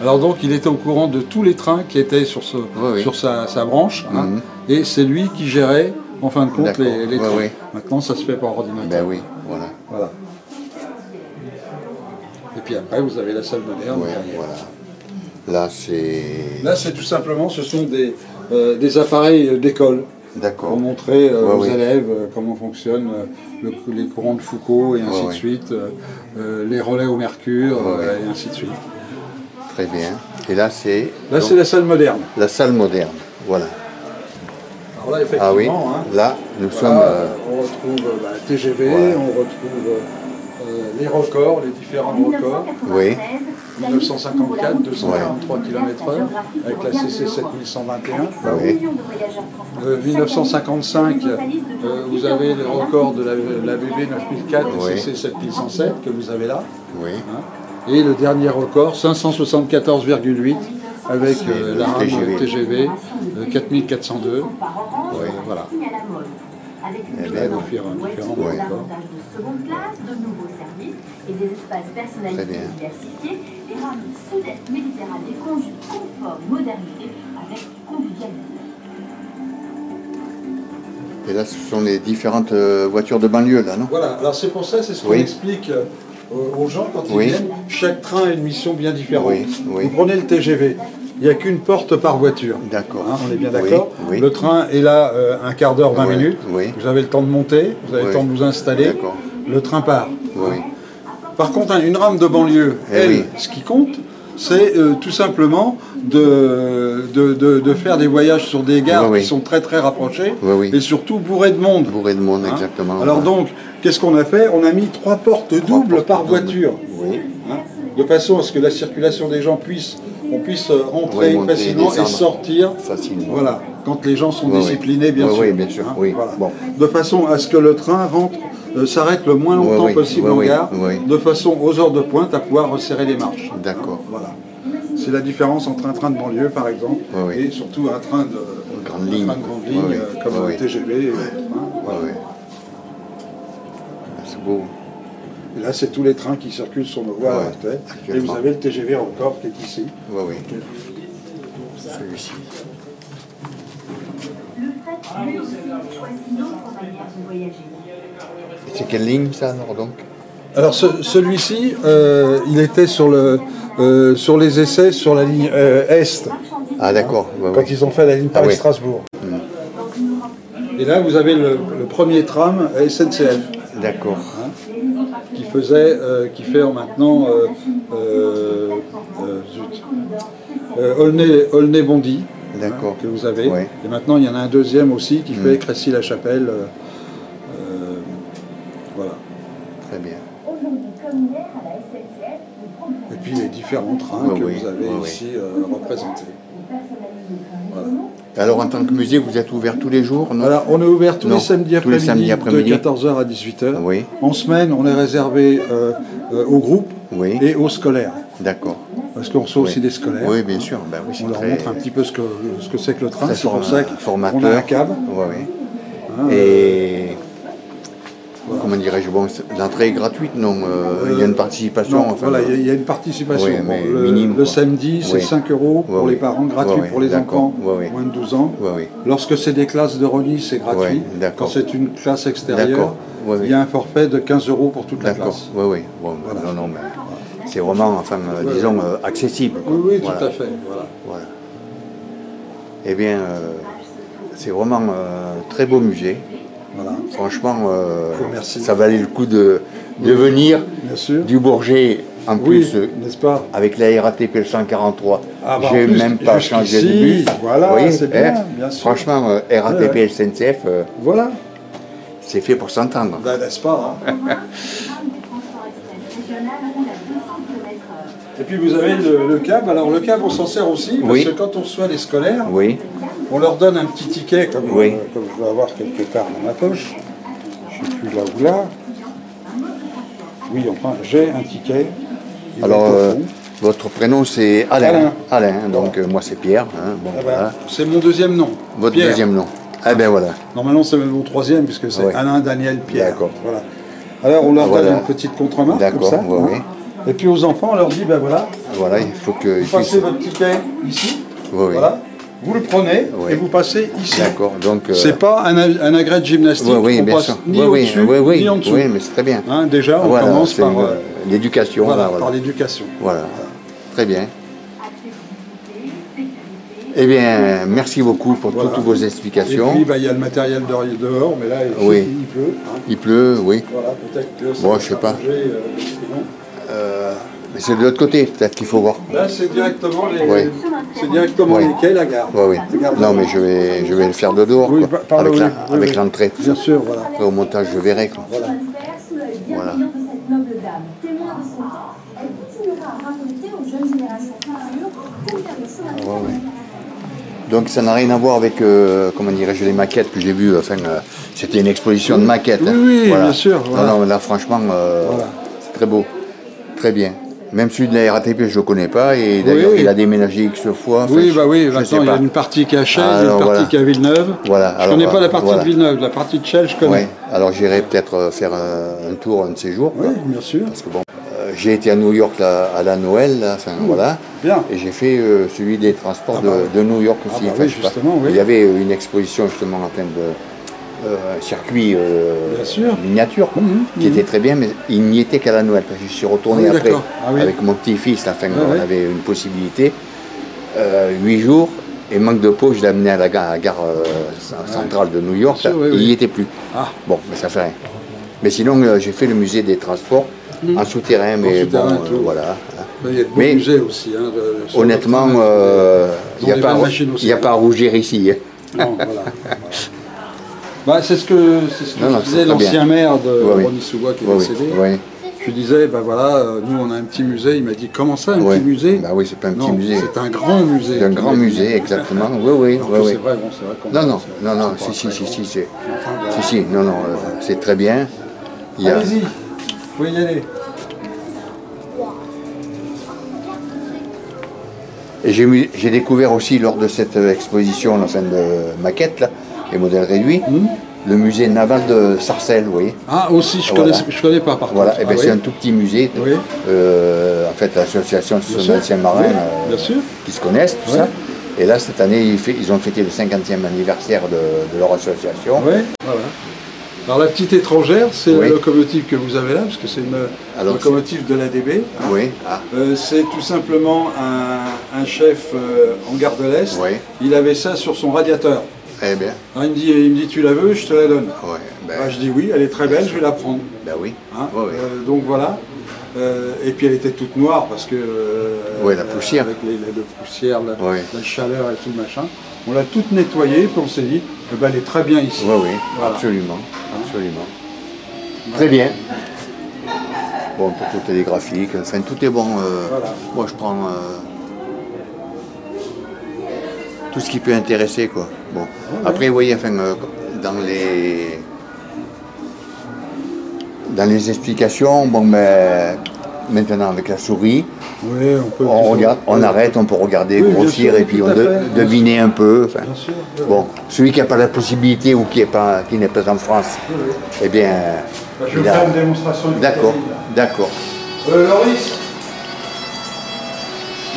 Alors donc, il était au courant de tous les trains qui étaient sur, oui. sur sa branche, hein, Mhm. et c'est lui qui gérait, en fin de compte, D'accord. les Oui, trains. oui. Maintenant, ça se fait par ordinateur. Ben oui, voilà. Voilà. Et puis après, vous avez la salle moderne. Oui, derrière. voilà. Là, c'est... Là, c'est tout simplement, ce sont des appareils d'école D'accord. pour montrer Ouais, aux oui. élèves comment fonctionnent les courants de Foucault et ainsi Ouais, de ouais. suite, les relais au mercure Ouais, ouais. et ainsi de suite. Très bien. Et là, c'est... Là, donc, c'est la salle moderne. la salle moderne. Voilà. Alors là, effectivement, Ah oui, hein, là, nous voilà, sommes... on retrouve TGV, Voilà. on retrouve les records, les différents records. Oui. 1954, 243 km/h avec la CC 7121. Oui. 1955, vous avez les records de la BB 9004 et Oui. CC 7107 que vous avez là. Oui. Hein. Et le dernier record, 574,8 avec la rame TGV 4402. Oui. Voilà. Avec bien, une différents voiture, records. davantage de seconde classe, de nouveaux services et des espaces personnalisés Très bien. diversifiés, les rames Sud-Est Méditerranée conjuguent confort et modernité avec convivialité. Et là, ce sont les différentes voitures de banlieue, là, non? Voilà, alors c'est pour ça, c'est ce qu'on Oui. explique aux gens quand ils Oui. viennent. Chaque train a une mission bien différente. Oui, oui. Vous prenez le TGV, il n'y a qu'une porte par voiture. D'accord. Hein, on est bien Oui, d'accord. oui. Le train est là un quart d'heure, 20 Oui, minutes. oui. Vous avez le temps de monter, vous avez Oui. le temps de vous installer. D'accord. Le train part. Oui. Par contre, une rame de banlieue, Eh elle, oui. ce qui compte, c'est tout simplement de faire des voyages sur des gares Oui, oui. qui sont très très rapprochées Oui, oui. et surtout bourrées de monde. Bourré de monde, Hein. exactement. Alors donc, qu'est-ce qu'on a fait? On a mis 3 portes doubles par voiture. Oui. Hein. de façon à ce que la circulation des gens puisse rentrer monter, facilement et descendre. sortir. Facilement. Voilà, quand les gens sont Oui, disciplinés, bien sûr. Oui, bien sûr. Hein, Oui. voilà. Bon. De façon à ce que le train rentre, s'arrête le moins longtemps Oui, possible oui, en oui, gare, oui. de façon aux heures de pointe à pouvoir resserrer les marches. D'accord. Voilà. C'est la différence entre un train de banlieue, par exemple, Oui, oui. et surtout un train de Grande ligne. grande ligne, Oui, comme oui, le oui. TGV. Et autres, hein, voilà. Oui, oui. C'est beau. Et là, c'est tous les trains qui circulent sur nos voies Ouais, à l'heure actuelle. Et actuellement. vous avez le TGV encore qui est ici. Oui, oui. Celui-ci. Le fret, lui aussi, choisit d'autres manières de voyager. C'est quelle ligne ça alors donc? Alors celui-ci, il était sur les essais sur la ligne Est, Ah d'accord. Oui, quand oui. ils ont fait la ligne Ah oui. Paris-Strasbourg. Et là, vous avez le premier tram SNCF, D'accord. qui fait maintenant Aulnay-Bondy, D'accord. que vous avez. Ouais. Et maintenant, il y en a un deuxième aussi qui fait Crécy-la-Chapelle. Voilà. Très bien. Aujourd'hui, comme hier, à la SNCF, le progrès Et puis les différents trains Oui, que oui, vous avez oui, ici représentés. Voilà. Alors en tant que musée, vous êtes ouvert tous les jours, non? Alors, on est ouvert tous Non, les samedis tous les samedis après-midi de après-midi. 14h à 18h. Oui. En semaine, on est réservé aux groupes Oui. et aux scolaires. D'accord. Parce qu'on reçoit Oui. aussi des scolaires. Oui, bien sûr. Ben oui, c'est On leur très- montre un petit peu ce que c'est que le train. très C'est pour ça qu'on formateur. a un cab. Oui, oui. Hein, Et comment dirais-je, bon, l'entrée est gratuite, non? Il y a une participation. non, enfin, voilà, il y a une participation. Oui, Bon, mais le minime, le quoi. samedi, c'est Oui. 5 € pour Oui, les oui. parents, gratuit Oui, oui, pour les d'accord. enfants Oui, oui. moins de 12 ans. Oui, oui. Lorsque c'est des classes de Rony, c'est gratuit. Oui, d'accord. Quand c'est une classe extérieure, D'accord. Oui, oui. il y a un forfait de 15 € pour toute la D'accord. classe. Oui, oui. Bon, Voilà. non, non, mais c'est vraiment, enfin, disons, accessible. Quoi. Oui, oui, Voilà. tout à fait. Voilà. Voilà. Eh bien, c'est vraiment un très beau musée. Voilà. Franchement, Merci. ça valait le coup de venir Bien sûr. du Bourget. En Oui, plus, n'est-ce pas? avec la RATP le 143, Ah, bah, en j'ai plus, même pas changé de jusqu'ici, bus. voilà, Vous voyez, c'est bien, bien sûr. Franchement, RATP Ouais, et SNCF, Voilà. c'est fait pour s'entendre. Ben, n'est-ce pas, hein? des transports express régional roule à 200 km/h. Et puis vous avez le cab. Alors le cab, on s'en sert aussi parce Oui. que quand on reçoit les scolaires, Oui, on leur donne un petit ticket comme, Oui. comme je dois avoir quelque part dans ma poche. Je ne sais plus là ou là. Oui, enfin, j'ai un ticket. Il alors, est au fond. votre prénom c'est Alain. Alain. Alain, donc moi c'est Pierre. Hein, bon, Ah ben, voilà. c'est mon deuxième nom. Votre Pierre. deuxième nom. Ah ben voilà. Normalement, c'est même mon troisième puisque c'est Oui. Alain Daniel Pierre. D'accord. Voilà. Alors on leur Voilà. donne une petite contre-marque comme D'accord, ça. oui, hein. oui. Et puis aux enfants, on leur dit, ben voilà, Voilà, il faut que. vous passez votre ticket ici. Oui, oui. Voilà. Vous le prenez Oui. et vous passez ici. D'accord, donc. C'est pas un agrès de gymnastique. Oui, oui, on bien passe sûr. ni Oui, oui, au-dessus, oui, oui, ni en dessous. oui, mais c'est très bien. Hein, déjà, on Voilà, commence c'est par, l'éducation. voilà, là, voilà. par l'éducation. Voilà. Très bien. Accessibilité, sécurité. Eh bien, merci beaucoup pour Voilà. toutes vos Et explications. puis, bah, il y a le matériel dehors, mais là, Oui. il pleut. Hein. Il pleut, oui. Voilà, peut-être que ça Bon, va je sais pas. bouger, sinon. Mais c'est de l'autre côté, peut-être qu'il faut voir. Là, c'est directement Oui. Oui. Oui. les quais, la gare. Oui, oui. Regarde. Non, mais je vais le faire de dehors, Oui, quoi. par le Avec haut, la- oui, avec oui. l'entrée. Bien sûr, voilà. Après, au montage, je verrai, quoi. Voilà. Sous l'œil bienveillant de cette noble dame, témoin de son temps, elle continuera à raconter aux jeunes générations futures comment faire le chemin de Ouais, ouais. fer. Donc ça n'a rien à voir avec, comment dirais-je, les maquettes que j'ai vues. Enfin, c'était une exposition de maquettes. Oui, hein. oui, Voilà. bien sûr, voilà. Non, non, là, franchement, Voilà. c'est très beau. Très bien. Même celui de la RATP, je ne le connais pas. Et d'ailleurs, Oui. il a déménagé X fois. Enfin, Oui, bah oui, je sais maintenant il y a pas. une partie qui est à Chelles, Alors, une partie voilà. qui est à Villeneuve. Voilà, Je alors, connais pas la partie voilà. de Villeneuve, la partie de Chelles, je connais. Ouais. Alors j'irai peut-être faire un tour un de ces jours. Oui, quoi. bien sûr. Parce que bon, j'ai été à New York là, à la Noël, là, enfin voilà. Bien. Et j'ai fait celui des transports Ah bah de New York Ah aussi. bah Enfin, oui, je sais pas. justement, oui. Il y avait une exposition justement en plein de un circuit Bien sûr. miniature qui était très bien, mais il n'y était qu'à la Noël. Parce que je suis retourné Ah oui, après d'accord. Ah oui. avec mon petit-fils, la fin, Ouais, on ouais. avait une possibilité. 8 jours, et manque de peau, je l'ai amené à la gare centrale de New York, Bien sûr, oui, et il oui. n'y était plus. Ah. Bon, mais ça fait rien. Mais sinon, j'ai fait le musée des transports en souterrain, mais souterrain bon, et tout. voilà. Il y a de beaux Mais musées aussi. Hein, sur honnêtement, le train. il n'y a, des pas belles machines aussi. à rougir ici. hein. Non, voilà. Bah, c'est ce que Non, non, disait c'est très l'ancien bien. maire de Oui, oui. Rony-sous-Bois qui est Oui, oui, décédé. oui. lui disais, ben voilà, nous on a un petit musée. Il m'a dit, comment ça, un petit musée? Bah oui, c'est pas un petit non, musée. C'est un grand musée. C'est un grand musée, exactement. Oui. C'est vrai, bon, c'est vrai qu'on... Non, c'est très bien. Allez-y, vous pouvez y aller. Et j'ai découvert aussi lors de cette exposition, enfin de maquettes, là, les modèles réduits, le musée naval de Sarcelles, vous voyez. Ah, aussi, je connais pas par contre. Voilà, et ben, c'est un tout petit musée. Oui. En fait, l'association, ce sont d'anciens marins qui se connaissent, tout ça. Et là, cette année, ils ont fêté le 50e anniversaire de leur association. Oui, voilà. Alors la petite étrangère, c'est la locomotive que vous avez là, parce que c'est une locomotive de l'ADB. Hein. Oui. C'est tout simplement un chef en gare de l'Est. Oui. Il avait ça sur son radiateur. Eh bien. Alors, il me dit tu la veux, je te la donne. Ouais, ben, je dis oui, elle est très belle, je vais la prendre. Ben oui. Hein. Donc voilà. Et puis elle était toute noire parce que la poussière. Avec la poussière, la chaleur et tout le machin. On l'a toute nettoyée, puis on s'est dit, elle est très bien ici. Oui, voilà. Absolument. Très bien. Bon, un peu télégraphique, enfin tout est bon. Moi je prends tout ce qui peut intéresser, quoi. Bon. Après, vous voyez, enfin, dans les explications, bon, ben, maintenant avec la souris, on arrête, on peut regarder, grossir et puis deviner un peu. Enfin, bon, celui qui n'a pas la possibilité ou qui n'est pas en France, eh bien, je vais faire une démonstration. D'accord. Loris,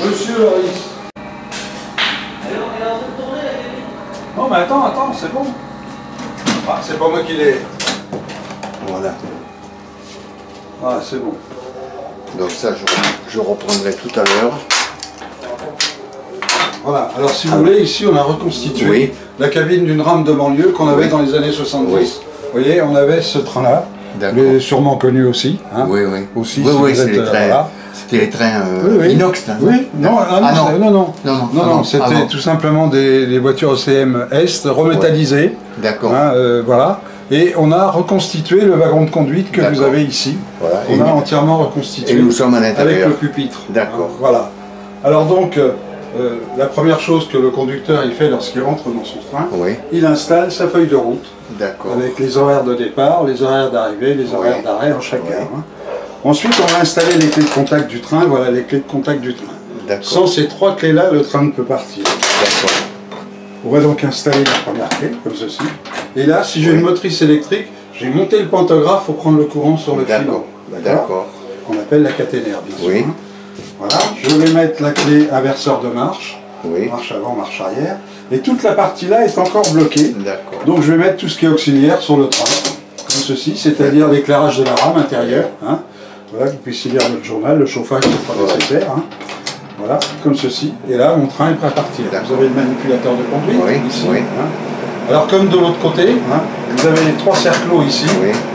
Monsieur Loris. Non mais attends, c'est bon. Ah, c'est pas moi qui l'ai. Voilà. Ah, c'est bon. Donc ça, je reprendrai tout à l'heure. Voilà, alors si vous voulez, ici on a reconstitué la cabine d'une rame de banlieue qu'on avait dans les années 70. Vous voyez, on avait ce train-là, sûrement connu aussi. Hein, aussi, c'était les trains inox. Là, non, c'était tout simplement des voitures OCM Est remétallisées. D'accord. Hein, voilà. Et on a reconstitué le wagon de conduite que vous avez ici. Voilà. On a entièrement reconstitué. Et nous sommes à l'intérieur. Avec le pupitre. D'accord. Hein, voilà. Alors donc, la première chose que le conducteur il fait lorsqu'il rentre dans son train, il installe sa feuille de route. D'accord. Avec les horaires de départ, les horaires d'arrivée, les horaires d'arrêt en chaque gare. Hein. Ensuite, on va installer les clés de contact du train. Voilà les clés de contact du train. Sans ces 3 clés-là, le train ne peut partir. D'accord. On va donc installer la première clé, comme ceci. Et là, si j'ai une motrice électrique, j'ai monté le pantographe pour prendre le courant sur le filon. D'accord. On appelle la caténaire, bien sûr. Hein. Voilà. Je vais mettre la clé inverseur de marche. Marche avant, marche arrière. Et toute la partie là est encore bloquée. Donc je vais mettre tout ce qui est auxiliaire sur le train. Comme ceci, c'est-à-dire l'éclairage de la rame intérieure. Hein. Voilà, que vous puissiez lire notre journal, le chauffage, c'est pas nécessaire. Hein. Voilà, comme ceci. Et là, mon train est prêt à partir. Vous avez le manipulateur de conduite ici. Hein. Alors, comme de l'autre côté, hein, vous avez les 3 cerclos ici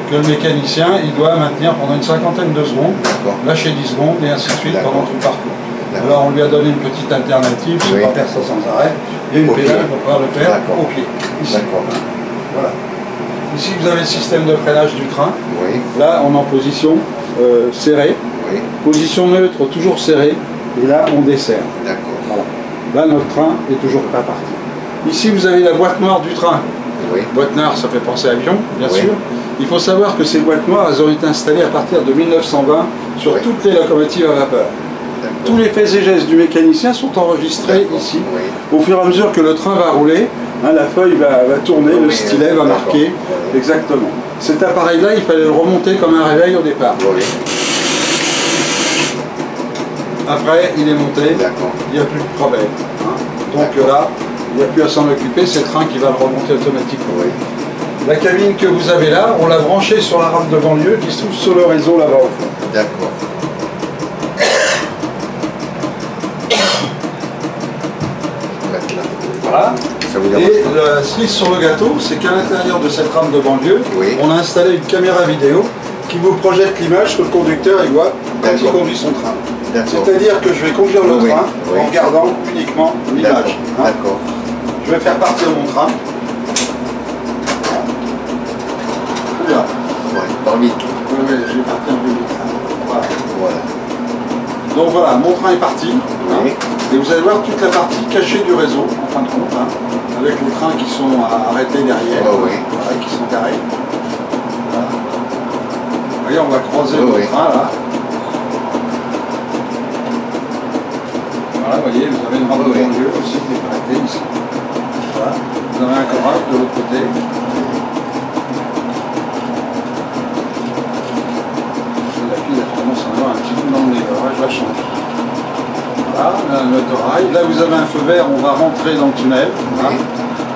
que le mécanicien il doit maintenir pendant une cinquantaine de secondes, lâcher 10 secondes et ainsi de suite pendant tout le parcours. Alors, on lui a donné une petite alternative, je ne vais pas faire ça sans arrêt. Il y a une pédale pour pouvoir le faire au pied. Ici. Voilà. Ici, vous avez le système de freinage du train. Là, on est en position serrée. Position neutre, toujours serrée. Et là, on desserre. Voilà. Là, notre train est toujours pas parti. Ici, vous avez la boîte noire du train. Boîte noire, ça fait penser à avion, bien sûr. Il faut savoir que ces boîtes noires, elles ont été installées à partir de 1920 sur toutes les locomotives à vapeur. Tous les faits et gestes du mécanicien sont enregistrés ici. Au fur et à mesure que le train va rouler, hein, la feuille va tourner, le stylet va marquer. Exactement. Cet appareil-là, il fallait le remonter comme un réveil au départ. Après, il est monté, il n'y a plus de problème. Hein. Donc là, il n'y a plus à s'en occuper, c'est le train qui va le remonter automatiquement. La cabine que vous avez là, on l'a branchée sur la rame de banlieue qui se trouve sur le réseau là-bas au fond. D'accord. Voilà. Et la cerise sur le gâteau, c'est qu'à l'intérieur de cette rame de banlieue, on a installé une caméra vidéo qui vous projette l'image que le conducteur il voit quand il conduit son train. C'est-à-dire que je vais conduire le train en regardant uniquement l'image. Hein. D'accord. Je vais faire partir mon train. Oula. Par vite. Oui, je vais partir un peu vite. Donc voilà, mon train est parti. Hein, et vous allez voir toute la partie cachée du réseau, en fin de compte, hein, avec les trains qui sont arrêtés derrière, voilà, qui sont carrés. Voilà. Vous voyez, on va croiser le train là. Voilà, vous voyez, vous avez une rampe de banlieue aussi qui est arrêtée ici. Voilà. Vous avez un corral de l'autre côté. La pile elle commence à avoir un petit bout dans le nez, alors je la change. Voilà, on a notre rail. Là vous avez un feu vert, on va rentrer dans le tunnel. Hein,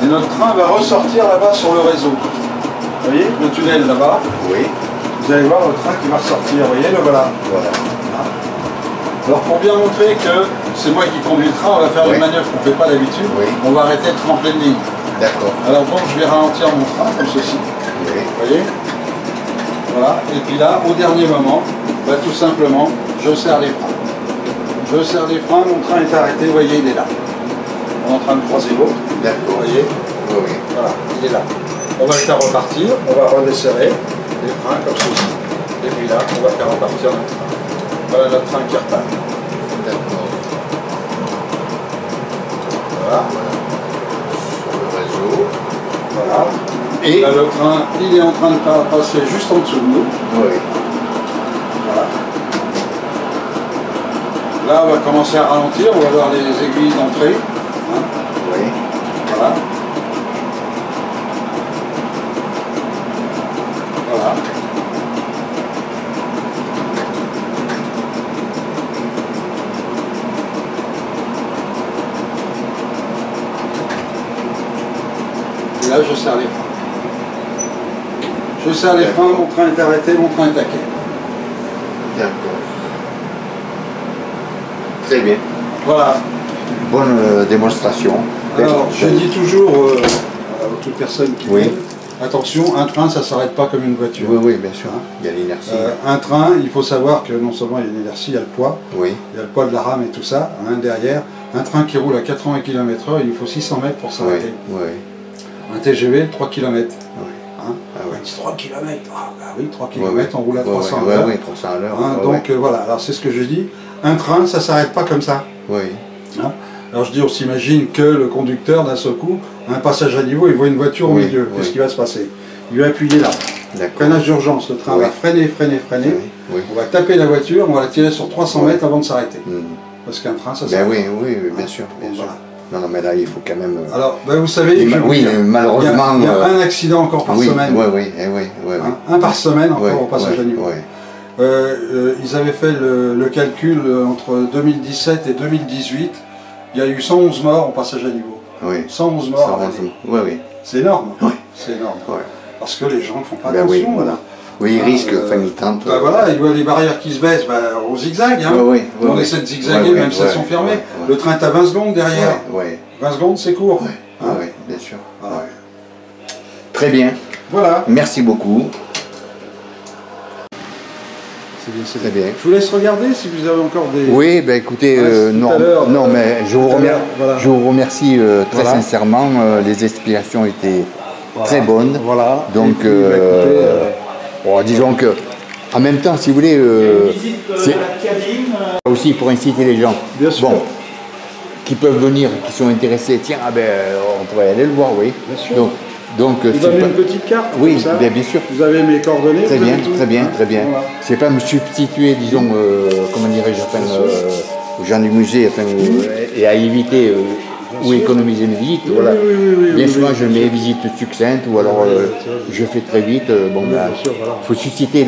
et notre train va ressortir là-bas sur le réseau. Vous voyez, le tunnel là-bas. Oui. Vous allez voir le train qui va ressortir, vous voyez, le voilà. Voilà. Alors pour bien montrer que c'est moi qui conduis le train, on va faire une manœuvre qu'on ne fait pas d'habitude. On va arrêter le train en pleine ligne. D'accord. Alors bon, je vais ralentir mon train comme ceci. Vous voyez. Voilà. Et puis là, au dernier moment, bah, tout simplement, je serre les freins. Je serre les freins, mon train est arrêté, vous voyez, il est là. On est en train de croiser l'autre. D'accord. Vous voyez. Oui. Voilà, il est là. On va le faire repartir, on va redesserrer les freins comme ceci. Et puis là, on va faire repartir notre train. Voilà notre train qui repart. D'accord. Voilà. Sur le réseau. Voilà. Et là, le train, il est en train de passer juste en dessous de nous. Oui. Voilà. Là, on va commencer à ralentir. On va voir les aiguilles d'entrée. Hein. Oui. Voilà. Voilà. Là, je serre les freins. Je serre les freins, mon train est arrêté, mon train est taqué. D'accord. Très bien. Voilà. Bonne démonstration. Alors, je dis toujours à toute personne qui vient, attention, un train, ça ne s'arrête pas comme une voiture. Oui, oui, bien sûr. Il y a l'inertie. Un train, il faut savoir que non seulement il y a l'inertie, il y a le poids. Oui. Il y a le poids de la rame et tout ça, hein, derrière. Un train qui roule à 80 km/h, il lui faut 600 mètres pour s'arrêter. Oui. Oui. Un TGV, 3 km. Oui. Hein, ah ouais. 3 km. Ah bah oui, 3 km, on roule à 300 à l'heure. Oui, 300 à l'heure. Hein, donc voilà, alors c'est ce que je dis. Un train, ça ne s'arrête pas comme ça. Oui. Hein, alors je dis, on s'imagine que le conducteur, d'un seul coup, un passage à niveau, il voit une voiture au milieu. Qu'est-ce qui va se passer? Il va appuyer là. Freinage d'urgence, le train va freiner, freiner, freiner. On va taper la voiture, on va la tirer sur 300 mètres avant de s'arrêter. Parce qu'un train, ça s'arrête. Oui, oui, bien sûr. Bien sûr. Non, non, mais là, il faut quand même... Alors, ben, vous savez, malheureusement... Il y a un accident encore par semaine. Oui. Un par semaine encore au passage à niveau. Ils avaient fait le calcul entre 2017 et 2018. Il y a eu 111 morts au passage à niveau. Oui. 111 morts. Oui. C'est énorme. Oui. C'est énorme. Parce que les gens ne font pas attention. Oui, voilà. Oui, ils risquent, enfin ils tentent. Bah voilà, ils voient les barrières qui se baissent, au zigzag. Hein. On essaie de zigzaguer, même si elles sont fermées. Le train est à 20 secondes derrière. 20 secondes, c'est court. Oui, bien sûr. Très bien. Voilà. Merci beaucoup. C'est bien, c'est bien. Je vous laisse regarder si vous avez encore des... Oui, ben écoutez, non, mais je vous remercie très sincèrement. Les explications étaient très bonnes. Voilà. Donc, bon, disons que, en même temps, si vous voulez, c'est aussi pour inciter les gens, qui peuvent venir, qui sont intéressés. Tiens, on pourrait aller le voir, oui. Bien sûr. Donc, vous avez une petite carte? Oui, ça, bien sûr. Vous avez mes coordonnées? Très bien, très bien, très bien. Voilà. C'est pas me substituer, disons, comment dirais-je, aux gens du musée, et à éviter ou économiser mes visites. Voilà. Bien souvent, je mets visites succinctes ou alors je fais très vite. Bon, il faut susciter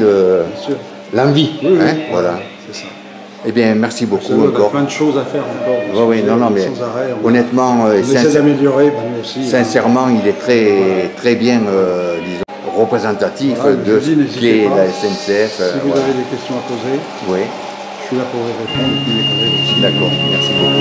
l'envie. Voilà. C'est ça. Eh bien, merci beaucoup encore. Il y a plein de choses à faire encore. Oui, non, mais honnêtement, on essaie d'améliorer aussi. Sincèrement, il est très bien, disons, représentatif de ce qu'est la SNCF. Si vous avez des questions à poser, je suis là pour y répondre. D'accord, merci beaucoup.